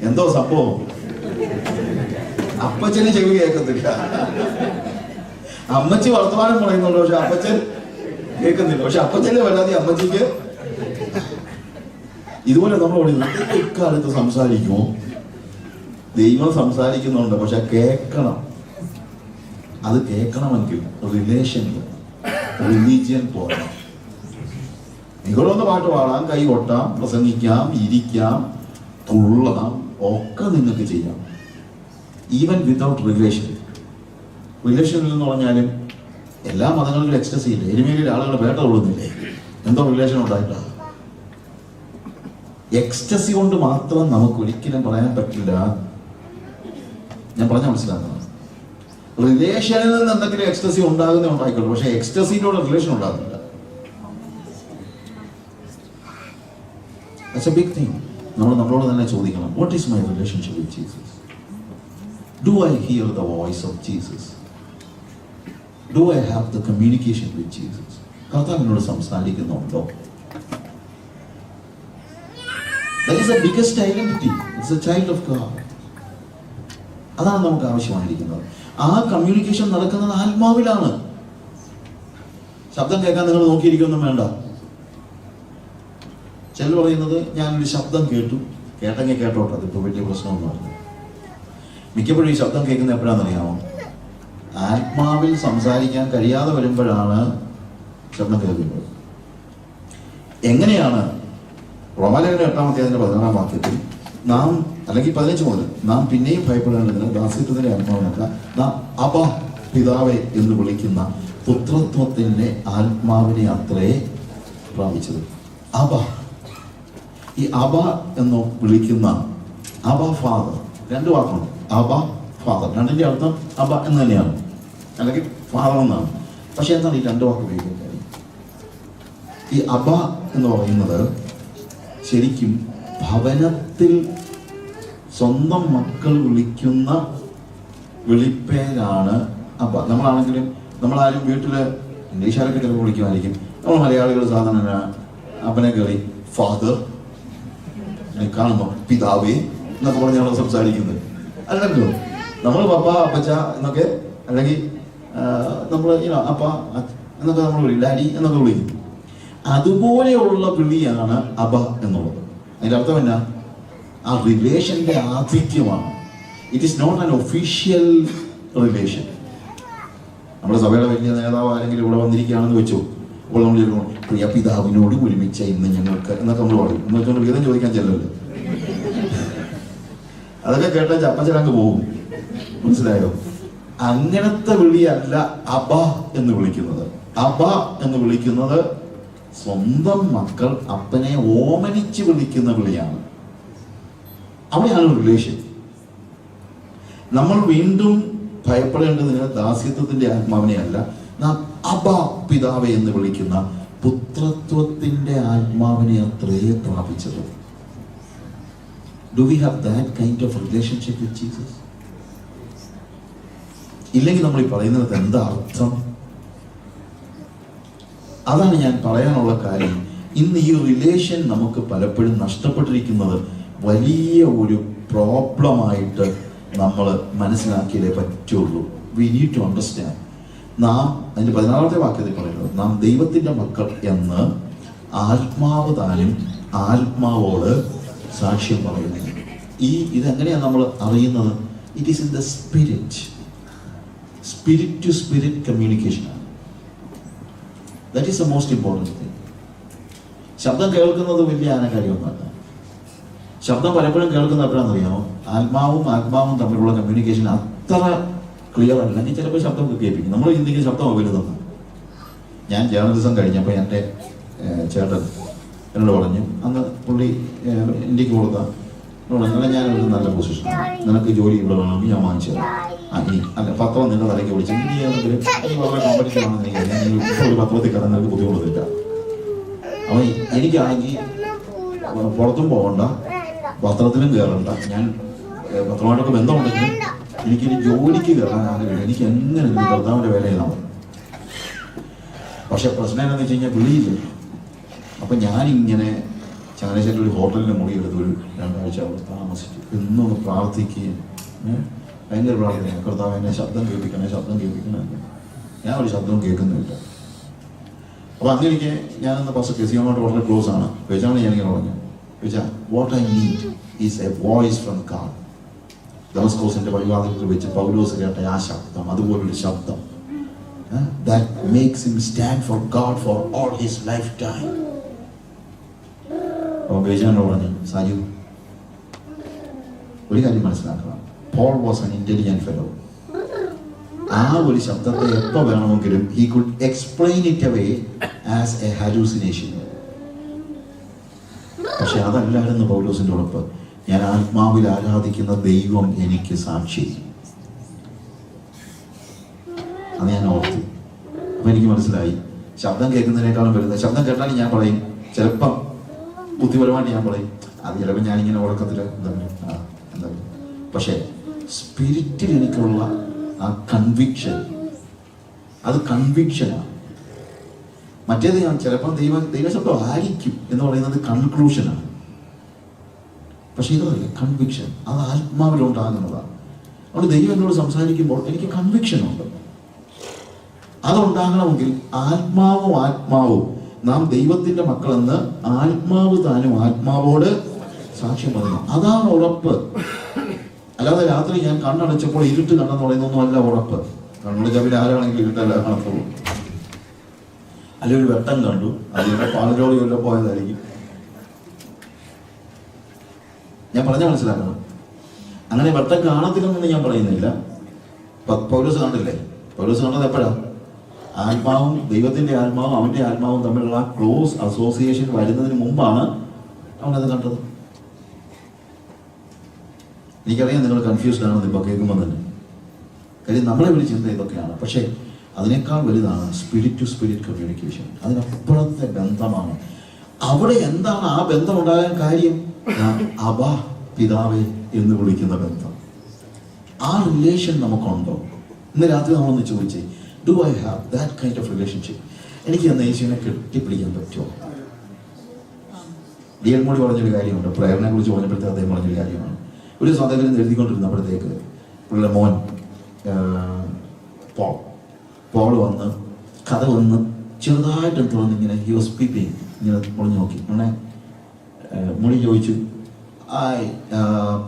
എന്തോ സംഭവം. അപ്പച്ചന് ചെവി കേൾക്കത്തില്ല. അമ്മച്ചി വർത്തമാനം പറയുന്നുള്ളൂ, പക്ഷെ അപ്പച്ചൻ കേൾക്കുന്നില്ല. പക്ഷെ അപ്പച്ചന്റെ വരാതെ അമ്മച്ചിക്ക്. ഇതുപോലെ നമ്മൾ ഇക്കാലത്ത് സംസാരിക്കുമോ? ദൈവം സംസാരിക്കുന്നുണ്ട്, പക്ഷെ കേൾക്കണം. അത് കേൾക്കണമെങ്കിൽ റിലേഷൻ, റിലീജിയൻ പോരാ. നിങ്ങളൊന്ന് പാട്ട് പാടാം, കൈ കൊട്ടാം, പ്രസംഗിക്കാം, ഇരിക്കാം, തുള്ളാം, ഒക്കെ നിങ്ങൾക്ക് ചെയ്യാം. Even without relation. റിലേഷനിൽ എന്ന് പറഞ്ഞാലും എല്ലാ മതങ്ങളിലും എക്സ്റ്റസി ഇല്ല. എരുമേലിൽ ആളുകൾ വേട്ട കൊള്ളുന്നില്ലേ? എന്തോ റിലേഷൻ ഉണ്ടായിട്ടാണ്. എക്സ്റ്റസി കൊണ്ട് മാത്രം നമുക്ക് ഒരിക്കലും പറയാൻ പറ്റില്ല. ഞാൻ പറഞ്ഞ മനസ്സിലാക്കണം. റിലേഷനിൽ നിന്ന് എന്തെങ്കിലും എക്സ്റ്റസി ഉണ്ടായിക്കോട്ടെ, പക്ഷെ എക്സ്റ്റസിയിലൂടെ റിലേഷൻ ഉണ്ടാകുന്നില്ല. That's a big thing. നമ്മളോട് തന്നെ ചോദിക്കണം, what is my relationship with Jesus? Do I hear the voice of Jesus? Do I have the communication with Jesus? കർത്താവിനോട് സംസാരിക്കുന്നുണ്ടോ? That is the biggest identity. It's a child of God. അതാണ് നമുക്ക് ആവശ്യമായിരിക്കുന്നത്. ആ communication നടക്കുന്നത് ആത്മാവിലാണ്. ശബ്ദം കേൾക്കാൻ നിങ്ങൾ നോക്കിയിരിക്കൊന്നും വേണ്ട. ചിലർ പറയുന്നത്, ഞാനൊരു ശബ്ദം കേട്ടെങ്കിൽ കേട്ടോട്ടെ, അതിപ്പോൾ വലിയ പ്രശ്നമൊന്നുമല്ല. മിക്കപ്പോഴും ഈ ശബ്ദം കേൾക്കുന്നത് എപ്പോഴാണെന്നറിയാമോ? ആത്മാവിൽ സംസാരിക്കാൻ കഴിയാതെ വരുമ്പോഴാണ് ശബ്ദം കേൾക്കുന്നത്. എങ്ങനെയാണ്? റോമാലേഖനം 8-ാം വാക്യത്തിൽ നാം, അല്ലെങ്കിൽ 15 മുതൽ, നാം പിന്നെയും ഭയപ്പെടേണ്ടതിന് ദാസ്യത്വത്തിന്റെ ആത്മാവിനല്ല, നാം അബ പിതാവേ എന്ന് വിളിക്കുന്ന പുത്രത്വത്തിന്റെ ആത്മാവിനെ അത്രേ പ്രാപിച്ചത്. അബ, ഈ അബ എന്ന് വിളിക്കുന്ന അബ ഫാദർ, 2 വാക്കുണ്ട്. അബ ഫാദർ, രണ്ടിന്റെ അർത്ഥം അബ എന്ന് തന്നെയാണ്, അല്ലെങ്കിൽ ഫാദർ എന്നാണ്. പക്ഷെ എന്താണ് ഈ 2 വാക്ക് ഉപയോഗിക്കുന്നത്? ഈ അബ എന്ന് പറയുന്നത് ശരിക്കും ഭവനത്തിൽ സ്വന്തം മക്കൾ വിളിക്കുന്ന വിളിപ്പേരാണ് അബ. നമ്മളാണെങ്കിലും, നമ്മളാരും വീട്ടില് ഇംഗ്ലീഷുകാരൊക്കെ ചിലപ്പോൾ വിളിക്കുമായിരിക്കും. നമ്മൾ മലയാളികൾ സാധാരണ അപ്പനെ കയറി ഫാദർ, കാണുമ്പോൾ പിതാവേ എന്നൊക്കെ പറഞ്ഞാണോ സംസാരിക്കുന്നത്? അല്ലല്ലോ. നമ്മൾ പപ്പ, അപ്പച്ച എന്നൊക്കെ, അല്ലെങ്കിൽ നമ്മൾ അപ്പ എന്നൊക്കെ നമ്മൾ വിളിക്കും, ഡാഡി എന്നൊക്കെ വിളിക്കും. അതുപോലെയുള്ള വിളിയാണ് അബ എന്നുള്ളത്. അതിൻ്റെ അർത്ഥം എന്നാ? ആ റിലേഷന്റെ ആധിക്യമാണ്. It is not an official relation. നമ്മുടെ സഭയുടെ വലിയ നേതാവ് ആരെങ്കിലും ഇവിടെ വന്നിരിക്കുകയാണെന്ന് വെച്ചു, അപ്പോൾ നമ്മൾ ചോദിക്കണം, പ്രിയ പിതാവിനോട് ഒരുമിച്ച ഇന്ന് ഞങ്ങൾക്ക് എന്നൊക്കെ നമ്മൾ പറയും. എന്ന് വെച്ചുകൊണ്ട് വീതം ചോദിക്കാൻ ചെല്ലല്ലോ. അതൊക്കെ കേട്ടാൽ ചപ്പച്ചടങ്ങ് പോകും. മനസ്സിലായോ? അങ്ങനത്തെ വിളിയല്ല അബ എന്ന് വിളിക്കുന്നത്. അബ എന്ന് വിളിക്കുന്നത് സ്വന്തം മക്കൾ അപ്പനെ ഓമനിച്ച് വിളിക്കുന്ന വിളിയാണ്. അവിടെയാണ് റിലേഷൻ. നമ്മൾ വീണ്ടും ഭയപ്പെടേണ്ടതിന് ദാസ്യത്വത്തിന്റെ ആത്മാവിനെ അല്ല, നാം അബ പിതാവെ എന്ന് വിളിക്കുന്ന പുത്രത്വത്തിന്റെ ആത്മാവിനെ അത്രേ പ്രാപിച്ചത്. Do we have that kind of relationship with Jesus? ഇല്ലെങ്കിൽ നമ്മൾ ഈ പറയുന്നത് എന്താ അർത്ഥം? അതാണ് ഞാൻ പറയാനുള്ള കാര്യം. ഇന്ന് ഈ റിലേഷൻ നമുക്ക് പലപ്പോഴും നഷ്ടപ്പെട്ടിരിക്കുന്നത് വലിയ ഒരു പ്രോബ്ലമായിട്ട് നമ്മൾ മനസ്സിലാക്കിയേ പറ്റുള്ളൂ. We need to understand. നാം അതിന്റെ 16ാമത്തെ വാക്യത്തിൽ പറയുന്നത്, നാം ദൈവത്തിന്റെ മക്കൾ എന്ന് ആത്മാവ് താനും ആത്മാവോട് സാക്ഷ്യം പറയുന്നു. ഇതെങ്ങനെയാണ് നമ്മൾ അറിയുന്നത്? It is in the spirit. Spirit to spirit communication ആണ്. That is the most important thing. ശബ്ദം കേൾക്കുന്നത് വലിയ കാര്യമൊന്നുമല്ല. ശബ്ദം പലപ്പോഴും കേൾക്കുന്ന എപ്പോഴാണെന്നറിയാമോ? ആത്മാവും തമ്മിലുള്ള കമ്മ്യൂണിക്കേഷൻ അത്ര ക്ലിയർ അല്ലെങ്കിൽ ചിലപ്പോൾ ശബ്ദം കേൾപ്പിക്കും. നമ്മൾ ചിന്തിക്കുന്ന ശബ്ദം വലുതെന്ന്. ഞാൻ ജേർണലിസം കഴിഞ്ഞപ്പോൾ എൻ്റെ ചേട്ടൻ എന്നോട് പറഞ്ഞു, അന്ന് പുള്ളി ഇന്ത്യക്ക് കൊടുത്ത അങ്ങനെ ഞാനൊരു നല്ല പൊസിഷനാണ്, നിനക്ക് ജോലി ഇവിടെ വേണമെങ്കിൽ ഞാൻ വാങ്ങിച്ചു തരാം. ഇനി അല്ല പത്രം നിന്റെ തലയ്ക്ക് വിളിച്ചു ഇനി വളരെ കോമ്പറ്റീഷൻ ആണെന്ന് എനിക്കറിയാം, ഇപ്പോൾ ഒരു പത്രത്തിൽ കടന്ന് നിനക്ക് ബുദ്ധിമുട്ടില്ല. അപ്പോൾ എനിക്കാണെങ്കിൽ പുറത്തും പോകണ്ട, പത്രത്തിലും കയറണ്ട, ഞാൻ പത്രമായിട്ടൊക്കെ ബന്ധമുണ്ടെങ്കിലും എനിക്കൊരു ജോലിക്ക് കയറാൻ ആഗ്രഹമില്ല, എനിക്ക് എങ്ങനെ ഭർത്താവിൻ്റെ വേല ചെയ്താൽ മതി. പക്ഷെ പ്രശ്നം എന്താണെന്ന് വെച്ച് കഴിഞ്ഞാൽ വിളിയില്ല. അപ്പം ഞാനിങ്ങനെ ചങ്ങനാശ്ശേരിയിൽ ഒരു ഹോട്ടലിൻ്റെ മുറിയെടുത്ത് ഒരു 2 ആഴ്ച അവിടെ താമസിച്ചു. എന്നും പ്രാർത്ഥിക്കുകയും ഭയങ്കര പ്രാർത്ഥനയാണ്, കർത്താവ് എന്നെ ശബ്ദം കേൾപ്പിക്കണേ. ഞാൻ ഒരു ശബ്ദവും കേൾക്കുന്നില്ല. അപ്പോൾ അങ്ങനെയൊക്കെ ഞാനെന്ന് പാസ്റ്റർ കെസിയുമായിട്ട് വളരെ ക്ലോസ് ആണ്. വെച്ചാണ് ഞാനിങ്ങനെ പറഞ്ഞു, വെച്ചാൽ what I need is a voice from God. ദമസ്കോസിന്റെ വഴിവാതിൽ വെച്ച് പൗലോസ് കേട്ട ആ ശബ്ദം, അതുപോലൊരു ശബ്ദം, that makes him stand for God for all his lifetime. അപ്പോൾ ബേജാനോട് പറഞ്ഞു, സാജു ഒരു കാര്യം മനസ്സിലാക്കണം, Paul was an intelligent fellow. ആ ഒരു ശബ്ദത്തെ എപ്പോൾ വേണമെങ്കിലും he could explain it away as a hallucination. പക്ഷെ അതല്ലായിരുന്നു പൗലോസിന്റെ ഉറപ്പ്. ഞാൻ ആത്മാവിൽ ആരാധിക്കുന്ന ദൈവം എനിക്ക് സാക്ഷി. അത് ഞാൻ ഓർത്തു. അപ്പൊ എനിക്ക് മനസ്സിലായി, ശബ്ദം കേൾക്കുന്നതിനേക്കാളും വരുന്നത്, ശബ്ദം കേട്ടാലും ഞാൻ പറയും, ചിലപ്പം ബുദ്ധിപരമായിട്ട് ഞാൻ പറയും, അത് ചിലപ്പോൾ ഞാനിങ്ങനെ ഉറക്കത്തിൽ എന്താ. പക്ഷെ സ്പിരിറ്റിൽ എനിക്കുള്ള ആ കൺവിക്ഷൻ, അത് കൺവിക്ഷനാണ്. മറ്റേത് ഞാൻ ചിലപ്പം ദൈവശബ്ദം ആയിരിക്കും എന്ന് പറയുന്നത് കൺക്ലൂഷനാണ്. പക്ഷെ ഇതല്ല, കൺവിക്ഷൻ, അത് ആത്മാവിലുണ്ടാകുന്നതാണ്. അതുകൊണ്ട് ദൈവം എന്നോട് സംസാരിക്കുമ്പോൾ എനിക്ക് കൺവിക്ഷൻ ഉണ്ട്. അതുണ്ടാകണമെങ്കിൽ ആത്മാവും നാം ദൈവത്തിന്റെ മക്കളെന്ന് ആത്മാവ് താനും ആത്മാവോട് സാക്ഷ്യം പറയുന്നു. അതാണ് ഉറപ്പ്. അല്ലാതെ രാത്രി ഞാൻ കണ്ണടച്ചപ്പോൾ ഇരുട്ട് കണ്ടെന്ന് പറയുന്നൊന്നും അല്ല ഉറപ്പ്. കണ്ണടച്ച പിന്നെ ആരാണെങ്കിലും ഇരുട്ടല്ല കാണത്തുള്ളൂ. അല്ലെങ്കിൽ ഒരു വെട്ടം കണ്ടു, അതിന്റെ പാലരോട് കൊല്ല പോയതായിരിക്കും. ഞാൻ പറഞ്ഞ മനസ്സിലാക്കണം. അങ്ങനെ വെട്ടം കാണത്തില്ലെന്ന് ഞാൻ പറയുന്നില്ല. പൗലോസ് കണ്ടില്ലേ? പൗലോസ് കണ്ടത് എപ്പോഴാ? ആത്മാവും ദൈവത്തിന്റെ ആത്മാവും അവന്റെ ആത്മാവും തമ്മിലുള്ള ക്ലോസ് അസോസിയേഷൻ വരുന്നതിന് മുമ്പാണ് അവനത് കണ്ടത്. എനിക്കറിയാം നിങ്ങൾ കൺഫ്യൂസ്ഡ് ആണെന്ന് ഇപ്പൊ കേൾക്കുമ്പോൾ തന്നെ. കാര്യം നമ്മളെ വിളിച്ച ചിന്ത ഇതൊക്കെയാണ്. പക്ഷെ അതിനേക്കാൾ വലുതാണ് സ്പിരിറ്റ് ടു സ്പിരിറ്റ് കമ്മ്യൂണിക്കേഷൻ. അതിനപ്പുറത്തെ ബന്ധമാണ്. അവിടെ എന്താണ് ആ ബന്ധം ഉണ്ടാകാൻ കാര്യം? അബ പിതാവേ എന്ന് വിളിക്കുന്ന ബന്ധം. ആ റിലേഷൻ നമുക്കുണ്ടോ? ഇന്ന് രാത്രി നമ്മളൊന്ന് ചോദിച്ചേ, do I have that kind of relationship? എനിക്ക് അന്ന് യേശുവിനെ കെട്ടിപ്പിടിക്കാൻ പറ്റുമോ? ഡിയൽ മോഡി പറഞ്ഞൊരു കാര്യമുണ്ട്, പ്രേരണയെ കുറിച്ച് പറഞ്ഞപ്പോഴത്തേക്ക് അദ്ദേഹം പറഞ്ഞൊരു കാര്യമാണ്. ഒരു സ്വതന്ത്രം എഴുതിക്കൊണ്ടിരുന്നപ്പോഴത്തേക്ക് പുള്ളിയുടെ മോൻ പോൾ വന്ന് കഥ വന്ന് ചെറുതായിട്ട് തുറന്ന് ഇങ്ങനെ ഹി വാസ് പീപ്പിങ് ഇങ്ങനെ പൊളിഞ്ഞു നോക്കി. അങ്ങനെ മുടി ചോദിച്ചു,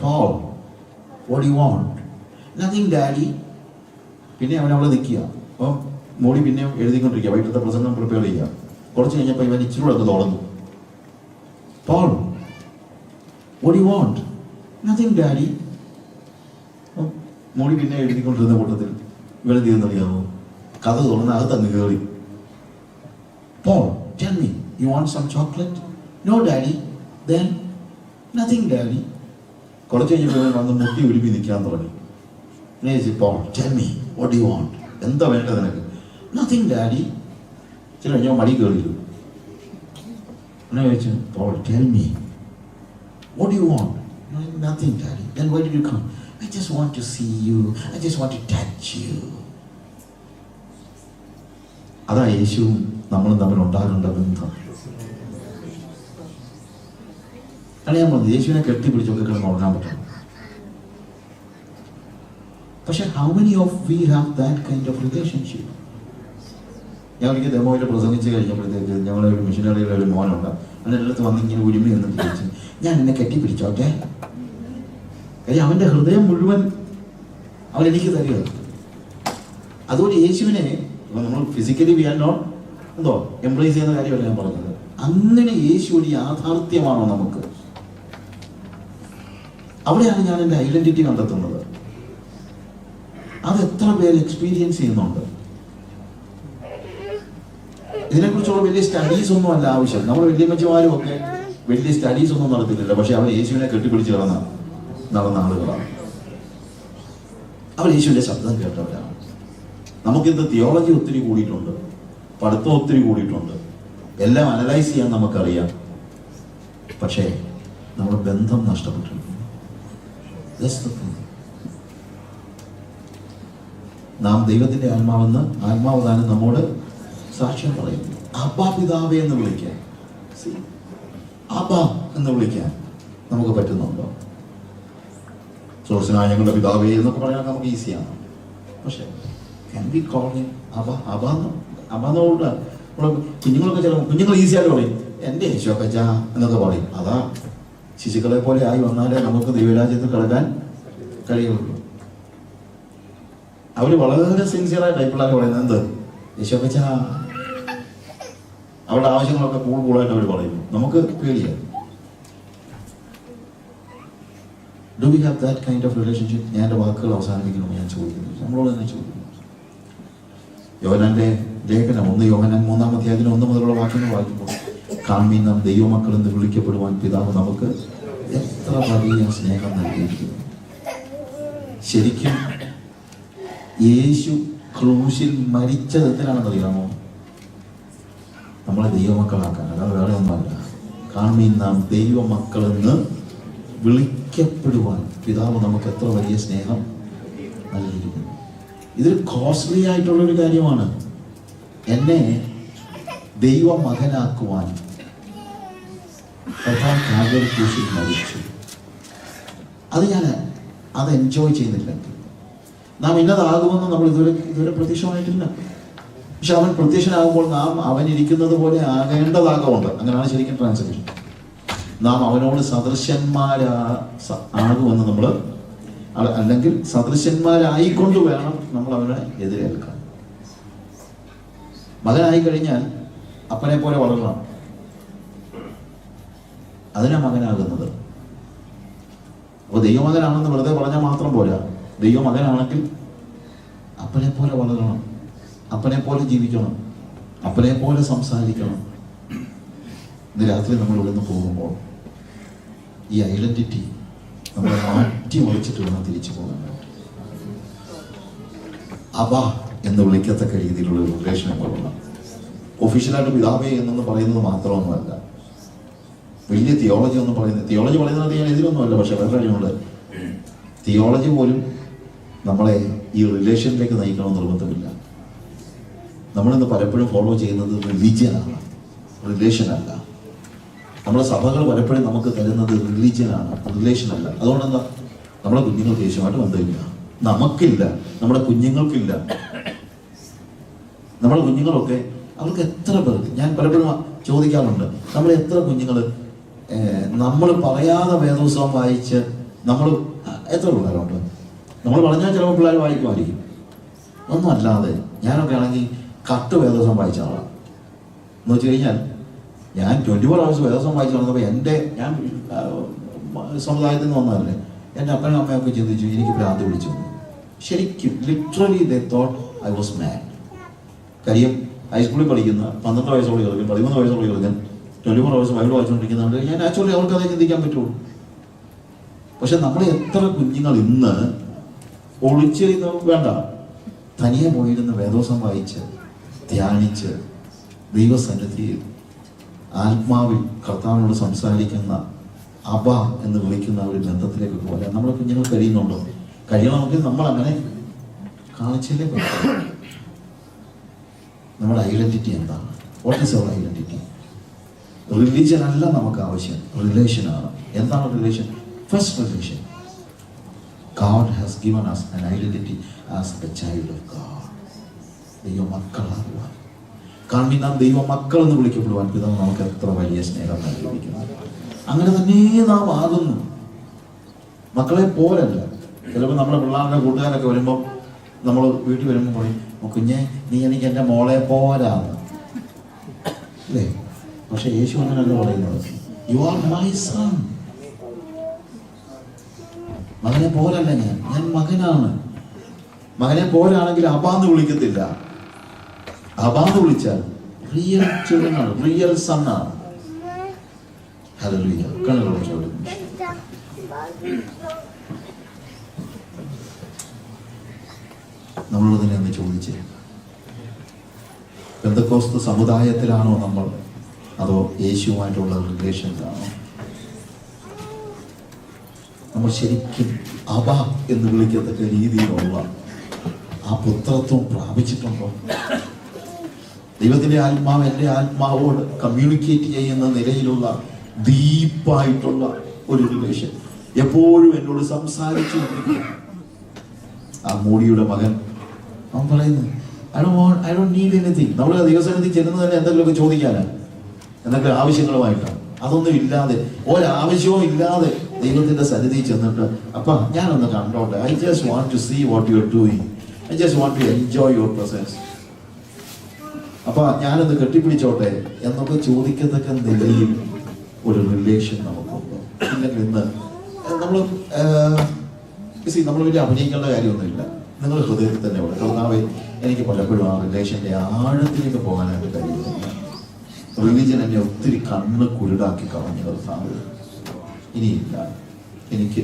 Paul what you want? Nothing daddy. പിന്നെ അവൻ അവിടെ നിൽക്കുക. അപ്പം മോഡി പിന്നെ എഴുതിക്കൊണ്ടിരിക്കുക, വൈകിട്ടത്തെ പ്രസംഗം പ്രിപ്പയർ ചെയ്യുക. കുറച്ച് കഴിഞ്ഞപ്പോൾ ഇവൻ ഇച്ചിരി ഒക്കെ തുറന്നു. Paul, what do you want? Nothing, Daddy. മോളി പിന്നെ എഴുതിക്കൊണ്ടിരുന്ന കൂട്ടത്തിൽ ഇവരെ തീർന്നറിയാമോ? കഥ തുറന്ന് അകത്തങ്ങ് കയറി. Paul, tell me, you want some chocolate? No, Daddy. Then, nothing, Daddy. കുറച്ച് കഴിഞ്ഞപ്പോൾ ഇവൻ വന്ന് മുട്ടി ഒരുപ്പി നിൽക്കാൻ തുടങ്ങി. Paul, tell me, what do you want? എന്താ വേണ്ടത് നിനക്ക്? Nothing, Daddy. ചില ഞാൻ മടി കയറിയിരുന്നു. എന്നെ ചോദിച്ചു, Paul, tell me, what do you want? Nothing, Daddy. Then why did you come? I just want to see you. I just want to touch you. അതാ യേശുവും നമ്മളും തമ്മിൽ ഉണ്ടാകേണ്ട ബന്ധം. അല്ല ഞാൻ പറഞ്ഞു, യേശുവിനെ കെട്ടിപ്പിടിച്ചൊക്കെ കിടന്ന് ഉറങ്ങാൻ പറ്റണം. പക്ഷെ how many of we have that kind of relationship? ഞാൻ ഒരിക്കൽ ദമോയിൽ പ്രസംഗിച്ച് കഴിഞ്ഞപ്പോഴത്തേക്ക് ഞങ്ങളൊരു മിഷനറിയുടെ ഒരു മോനുണ്ട്. അവൻ്റെ അടുത്ത് വന്നിങ്ങനെ ഉരുമി എന്ന് ചോദിച്ചു, ഞാൻ എന്നെ കെട്ടിപ്പിടിച്ചോട്ടെ? കാര്യം അവൻ്റെ ഹൃദയം മുഴുവൻ അവൻ എനിക്ക് തരിക. അതുകൊണ്ട് യേശുവിനെ നമ്മൾ ഫിസിക്കലി വി ആർ നോട്ട് എന്തോ എംപ്രൈസ് ചെയ്യുന്ന കാര്യമല്ല ഞാൻ പറഞ്ഞത്. അങ്ങനെ യേശു ഒരു യാഥാർത്ഥ്യമാണോ നമുക്ക്? അവിടെയാണ് ഞാൻ എൻ്റെ ഐഡന്റിറ്റി കണ്ടെത്തുന്നത്. അത് എത്ര പേര് എക്സ്പീരിയൻസ് ചെയ്യുന്നുണ്ട്? ഇതിനെക്കുറിച്ചുള്ള വലിയ സ്റ്റഡീസ് ഒന്നും അല്ല ആവശ്യം. നമ്മുടെ വല്യമ്മച്ചിമാരും ഒക്കെ വലിയ സ്റ്റഡീസ് ഒന്നും നടത്തുന്നില്ല. പക്ഷെ അവർ യേശുവിനെ കെട്ടിപ്പിടിച്ച് നടന്ന ആളുകളാണ്. അവർ യേശുവിന്റെ ശബ്ദം കേട്ടവരാണ്. നമുക്കിന്ന് തിയോളജി ഒത്തിരി കൂടിയിട്ടുണ്ട്, പഠിത്തം ഒത്തിരി കൂടിയിട്ടുണ്ട്, എല്ലാം അനലൈസ് ചെയ്യാൻ നമുക്കറിയാം. പക്ഷേ നമ്മുടെ ബന്ധം നഷ്ടപ്പെട്ടിട്ടുണ്ട്. നാം ദൈവത്തിന്റെ ആത്മാവെന്ന് ആത്മാവ് താനും നമ്മോട് സാക്ഷ്യം പറയുന്നു. അബ്ബാ പിതാവേ എന്ന് വിളിക്കാൻ, അബ്ബാ എന്ന് വിളിക്കാൻ നമുക്ക് പറ്റുന്നുണ്ടോ? സോഴ്സിനായ ഞങ്ങളുടെ പിതാവേ എന്നൊക്കെ പറയാൻ നമുക്ക് ഈസിയാണ്. പക്ഷെ can we call him അബ്ബാ? അബ്ബാന്നോട് കുഞ്ഞുങ്ങളൊക്കെ ചില കുഞ്ഞുങ്ങൾ ഈസിയായിട്ട് പറയും, എൻ്റെ യേശുപ്പച്ച എന്നൊക്കെ പറയും. അതാ ശിശുക്കളെ പോലെ ആയി വന്നാലേ നമുക്ക് ദൈവരാജ്യത്തിൽ കിടക്കാൻ കഴിയുള്ളൂ. അവര് വളരെ സിൻസിയറായ ടൈപ്പിലാണ് പറയുന്നത്. എന്ത് യേശുപ്പച്ച? അവരുടെ ആവശ്യങ്ങളൊക്കെ കൂടുതലായിട്ട് അവർ പറയും. നമുക്ക് പേടിയാണ്. Do we have that kind of relationship? ഞാൻ എൻ്റെ വാക്കുകൾ അവസാനിപ്പിക്കണമെന്ന് ഞാൻ ചോദിക്കുന്നു, നമ്മളോട് തന്നെ ചോദിക്കുന്നു. യോഹന്നാന്റെ ലേഖനം 1 യോഹന്നാൻ 3-ാം അധ്യായത്തിന് 1 മുതലുള്ള വാക്യങ്ങൾ വായിക്കുമ്പോൾ, കാൺമീൻ നാം ദൈവമക്കൾ എന്ന് വിളിക്കപ്പെടുവാൻ പിതാവ് നമുക്ക് എത്ര വലിയ സ്നേഹം നൽകിയിരിക്കുന്നു. ശരിക്കും യേശു ക്രൂശിൽ മരിച്ചത് എന്തിനാണെന്നറിയാമോ? നമ്മളെ ദൈവമക്കളാക്കാൻ, അല്ലാതെ വേറെ ഒന്നുമല്ല. കാൺമീൻ നാം ദൈവമക്കളെന്ന് വിളിക്കപ്പെടുവാൻ പിതാവ് നമുക്ക് എത്ര വലിയ സ്നേഹം നൽകിയിരിക്കുന്നു. ഇതൊരു കോസ്റ്റ്ലി ആയിട്ടുള്ളൊരു കാര്യമാണ്. എന്നെ ദൈവമകനാക്കുവാൻ കാൽവരി ക്രൂശിൽ മരിച്ചു. അത് എൻജോയ് ചെയ്യുന്നില്ലെങ്കിൽ നാം ഇന്നതാകുമെന്ന് നമ്മൾ ഇതുവരെ പ്രത്യക്ഷമായിട്ടില്ല. പക്ഷെ അവൻ പ്രത്യക്ഷനാകുമ്പോൾ നാം അവൻ ഇരിക്കുന്നത് പോലെ ആകേണ്ടതാകുമുണ്ട്. അങ്ങനെയാണ് ശരിക്കും ട്രാൻസ്ലേഷൻ. നാം അവനോട് ആകുമെന്ന് നമ്മൾ, അല്ലെങ്കിൽ സദൃശന്മാരായിക്കൊണ്ട് വേണം നമ്മൾ അവനെ എതിരേൽക്കാൻ. മകനായി കഴിഞ്ഞാൽ അപ്പനെ പോലെ വളരണം. അതിനാ മകനാകുന്നത്. അപ്പോൾ ദൈവമകനാണെന്ന് വെറുതെ പറഞ്ഞാൽ മാത്രം പോരാ. ദൈവമകനാണെങ്കിൽ അപ്പനെ പോലെ വളരണം, അപ്പനെ പോലെ ജീവിക്കണം, അപ്പനെ പോലെ സംസാരിക്കണം. ഇന്ന് രാത്രി നമ്മൾ ഇവിടുന്ന് പോകുമ്പോൾ ഈ ഐഡന്റിറ്റി നമ്മളെ മാറ്റി മറിച്ചിട്ട് വേണം തിരിച്ചു പോകാൻ. അബ എന്ന് വിളിക്കത്തക്ക രീതിയിലുള്ള ഒരു റിലേഷൻ കൊള്ളണം. ഒഫീഷ്യലായിട്ട് പിതാവേ എന്നൊന്ന് പറയുന്നത് മാത്രമൊന്നുമല്ല. വലിയ തിയോളജി ഒന്നും പറയുന്നത്, തിയോളജി പറയുന്നത് ഞാൻ എതിരൊന്നുമല്ല. പക്ഷെ വേറെ കാര്യമുണ്ട്, തിയോളജി പോലും നമ്മളെ ഈ റിലേഷനിലേക്ക് നയിക്കണമെന്ന് നിർബന്ധമില്ല. നമ്മളിന്ന് പലപ്പോഴും ഫോളോ ചെയ്യുന്നത് റിലീജിയനാണ്, റിലേഷനല്ല. നമ്മുടെ സഭകൾ പലപ്പോഴും നമുക്ക് തരുന്നത് റിലീജിയനാണ്, റിലേഷനല്ല. അതുകൊണ്ട് എന്താ, നമ്മുടെ കുഞ്ഞുങ്ങൾക്ക് യേശുവായിട്ട് ബന്ധമില്ല, നമുക്കില്ല, നമ്മുടെ കുഞ്ഞുങ്ങൾക്കില്ല. നമ്മുടെ കുഞ്ഞുങ്ങളൊക്കെ അവർക്ക് എത്ര പേർക്ക് ഞാൻ പലപ്പോഴും ചോദിക്കാറുണ്ട്, നമ്മൾ എത്ര കുഞ്ഞുങ്ങൾ നമ്മൾ പറയാതെ വേദപുസ്തകം വായിച്ച് നമ്മൾ എത്ര പിള്ളേരുണ്ട്? നമ്മൾ പറഞ്ഞാൽ ചിലപ്പോൾ പിള്ളേർ വായിക്കുമായിരിക്കും. ഒന്നും അല്ലാതെ ഞാനൊക്കെ ആണെങ്കിൽ കട്ട് വേദപുസ്തകം വായിച്ച ആളാണ്. എന്ന് വെച്ച് കഴിഞ്ഞാൽ ഞാൻ 24 hours വേദോസം വായിച്ചു നടന്നപ്പോൾ ഞാൻ സമുദായത്തിൽ നിന്ന് വന്നതല്ലേ, എൻ്റെ അപ്പനും അമ്മയൊക്കെ ചിന്തിച്ചു എനിക്ക് ഭ്രാന്ത് വിളിച്ചു. ശരിക്കും literally they thought I was mad. കാര്യം ഹൈസ്കൂളിൽ പഠിക്കുന്ന 12 വയസ്സുള്ള ചെറുക്കൻ, 13 വയസ്സുള്ള ചെറുക്കൻ 24 hours ബൈബിൾ വായിച്ചുകൊണ്ടിരിക്കുന്നുണ്ട്. ഞാൻ ആക്ച്വലി അവർക്ക് അതേ ചിന്തിക്കാൻ പറ്റുള്ളൂ. പക്ഷെ നമ്മളെ എത്ര കുഞ്ഞുങ്ങൾ ഇന്ന് ഒളിച്ചിരുന്ന് വേണ്ട, തനിയെ പോയിരുന്ന് വേദോസം വായിച്ച് ധ്യാനിച്ച് ദൈവസന്നിധിയിൽ ആത്മാവിൽ കർത്താവിനോട് സംസാരിക്കുന്ന അബ എന്ന് വിളിക്കുന്ന ഒരു ബന്ധത്തിലേക്ക് പോലെ നമ്മുടെ കുഞ്ഞുങ്ങൾ കഴിയുന്നുണ്ടോ? കഴിയണമെങ്കിൽ നമ്മൾ അങ്ങനെ കാണിച്ചില്ലേ പറ്റും. നമ്മുടെ ഐഡന്റിറ്റി എന്താണ്? What is our identity? Religion അല്ല നമുക്ക് ആവശ്യം, റിലേഷനാണ്. എന്താണ് relation? First relation. God has given us an identity as the child of God. ദൈവ മക്കളാകുവാൻ, കാരണം നാം ദൈവ മക്കൾ എന്ന് വിളിക്കപ്പെടുവാൻ പിതാവ് നമുക്ക് എത്ര വലിയ സ്നേഹം നൽകിയിരിക്കുന്നു. അങ്ങനെ തന്നെ നാം ആകുന്നു. മക്കളെ പോലല്ല. ചിലപ്പോൾ നമ്മുടെ പിള്ളേരുടെ കൂട്ടുകാരൊക്കെ വരുമ്പോൾ നമ്മൾ വീട്ടിൽ വരുമ്പോൾ പറയും, കുഞ്ഞെ നീ എനിക്ക് എൻ്റെ മോളെ പോരാന്ന് അല്ലേ? പക്ഷെ യേശു അങ്ങനല്ല പറയുന്നത്, യു ആർ മൈ സൺ. മകനെ പോലല്ല, ഞാൻ മകനാണ്. മകനെ പോലാണെങ്കിൽ അബാന്ന് വിളിക്കത്തില്ല. അബാന്ന് വിളിച്ചാൽ റിയൽ ചിൽഡ്രനാണ്, റിയൽ സണ്ണാണ്. ഹല്ലേലൂയ. കണ്ണുകളൊക്കെ നമ്മളതിനെ ഒന്ന് ചോദിച്ചേ, പെന്തക്കോസ്ത് സമുദായത്തിലാണോ നമ്മൾ, അതോ യേശുവുമായിട്ടുള്ള റിലേഷൻസാണോ? നമ്മൾ ശരിക്കും അബ എന്ന് വിളിക്കത്തക്ക രീതിയിലുള്ള ആ പുത്രത്വം പ്രാപിച്ചിട്ടുണ്ടോ? ദൈവത്തിന്റെ ആത്മാവ് എൻ്റെ ആത്മാവോട് കമ്മ്യൂണിക്കേറ്റ് ചെയ്യുന്ന നിലയിലുള്ള ഡീപ്പായിട്ടുള്ള ഒരു റിലേഷൻ എപ്പോഴും എന്നോട് സംസാരിച്ചു. ആ മോഡിയുടെ മകൻ അവൻ പറയുന്നു, ഐ ഡോണ്ട് നീഡ് എനിത്തിങ്. നമ്മൾ ദൈവസന്നിധി ചെല്ലുന്നത് തന്നെ എന്തെങ്കിലുമൊക്കെ ചോദിക്കാനാണ്, എന്തെങ്കിലും ആവശ്യങ്ങളുമായിട്ടാണ്. അതൊന്നും ഇല്ലാതെ, ഒരാവശ്യവും ഇല്ലാതെ ദൈവത്തിന്റെ സന്നിധി ചെന്നിട്ട്, അപ്പ ഞാനൊന്ന് കണ്ടോട്ടെ, I just want to see what you are doing, I just want to enjoy your presence, അപ്പൊ ഞാനൊന്ന് കെട്ടിപ്പിടിച്ചോട്ടെ എന്നൊക്കെ ചോദിക്കത്തക്ക നിലയിൽ ഒരു റിലേഷൻ നമുക്കുണ്ട്. ഇല്ലെങ്കിൽ ഇന്ന് നമ്മൾ വലിയ അഭിനയിക്കേണ്ട കാര്യമൊന്നുമില്ല. നിങ്ങൾ ഹൃദയത്തിൽ തന്നെ ഉണ്ട്, കർത്താവേ എനിക്ക് പലപ്പോഴും ആ റിലേഷന്റെ ആഴത്തിലേക്ക് പോകാനായിട്ട് കഴിയുന്നില്ല. റിലീജിയൻ എന്നെ ഒത്തിരി കണ്ണ് കുരുടാക്കി കളഞ്ഞു കർത്താവ്. ഇനിയില്ല, എനിക്ക്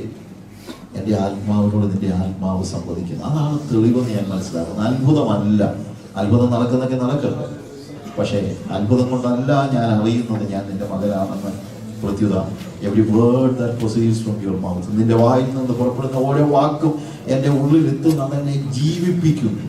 എൻ്റെ ആത്മാവിനോട് നിന്റെ ആത്മാവ് സംവദിക്കുന്നു. അതാണ് തെളിവെന്ന് ഞാൻ മനസ്സിലാക്കുന്നത്. അത്ഭുതമല്ല, അത്ഭുതം നടക്കുന്നൊക്കെ നടക്കട്ടെ, പക്ഷേ അത്ഭുതം കൊണ്ടല്ല ഞാൻ അറിയുന്നത് ഞാൻ നിന്റെ മകനാണെന്ന്. പ്രത്യുത every word that proceeds from your mouth, നിന്റെ വായിൽ നിന്ന് പുറപ്പെടുന്ന ഓരോ വാക്കും എൻ്റെ ഉള്ളിൽ എത്തുന്ന അതെന്നെ ജീവിപ്പിക്കുന്നു.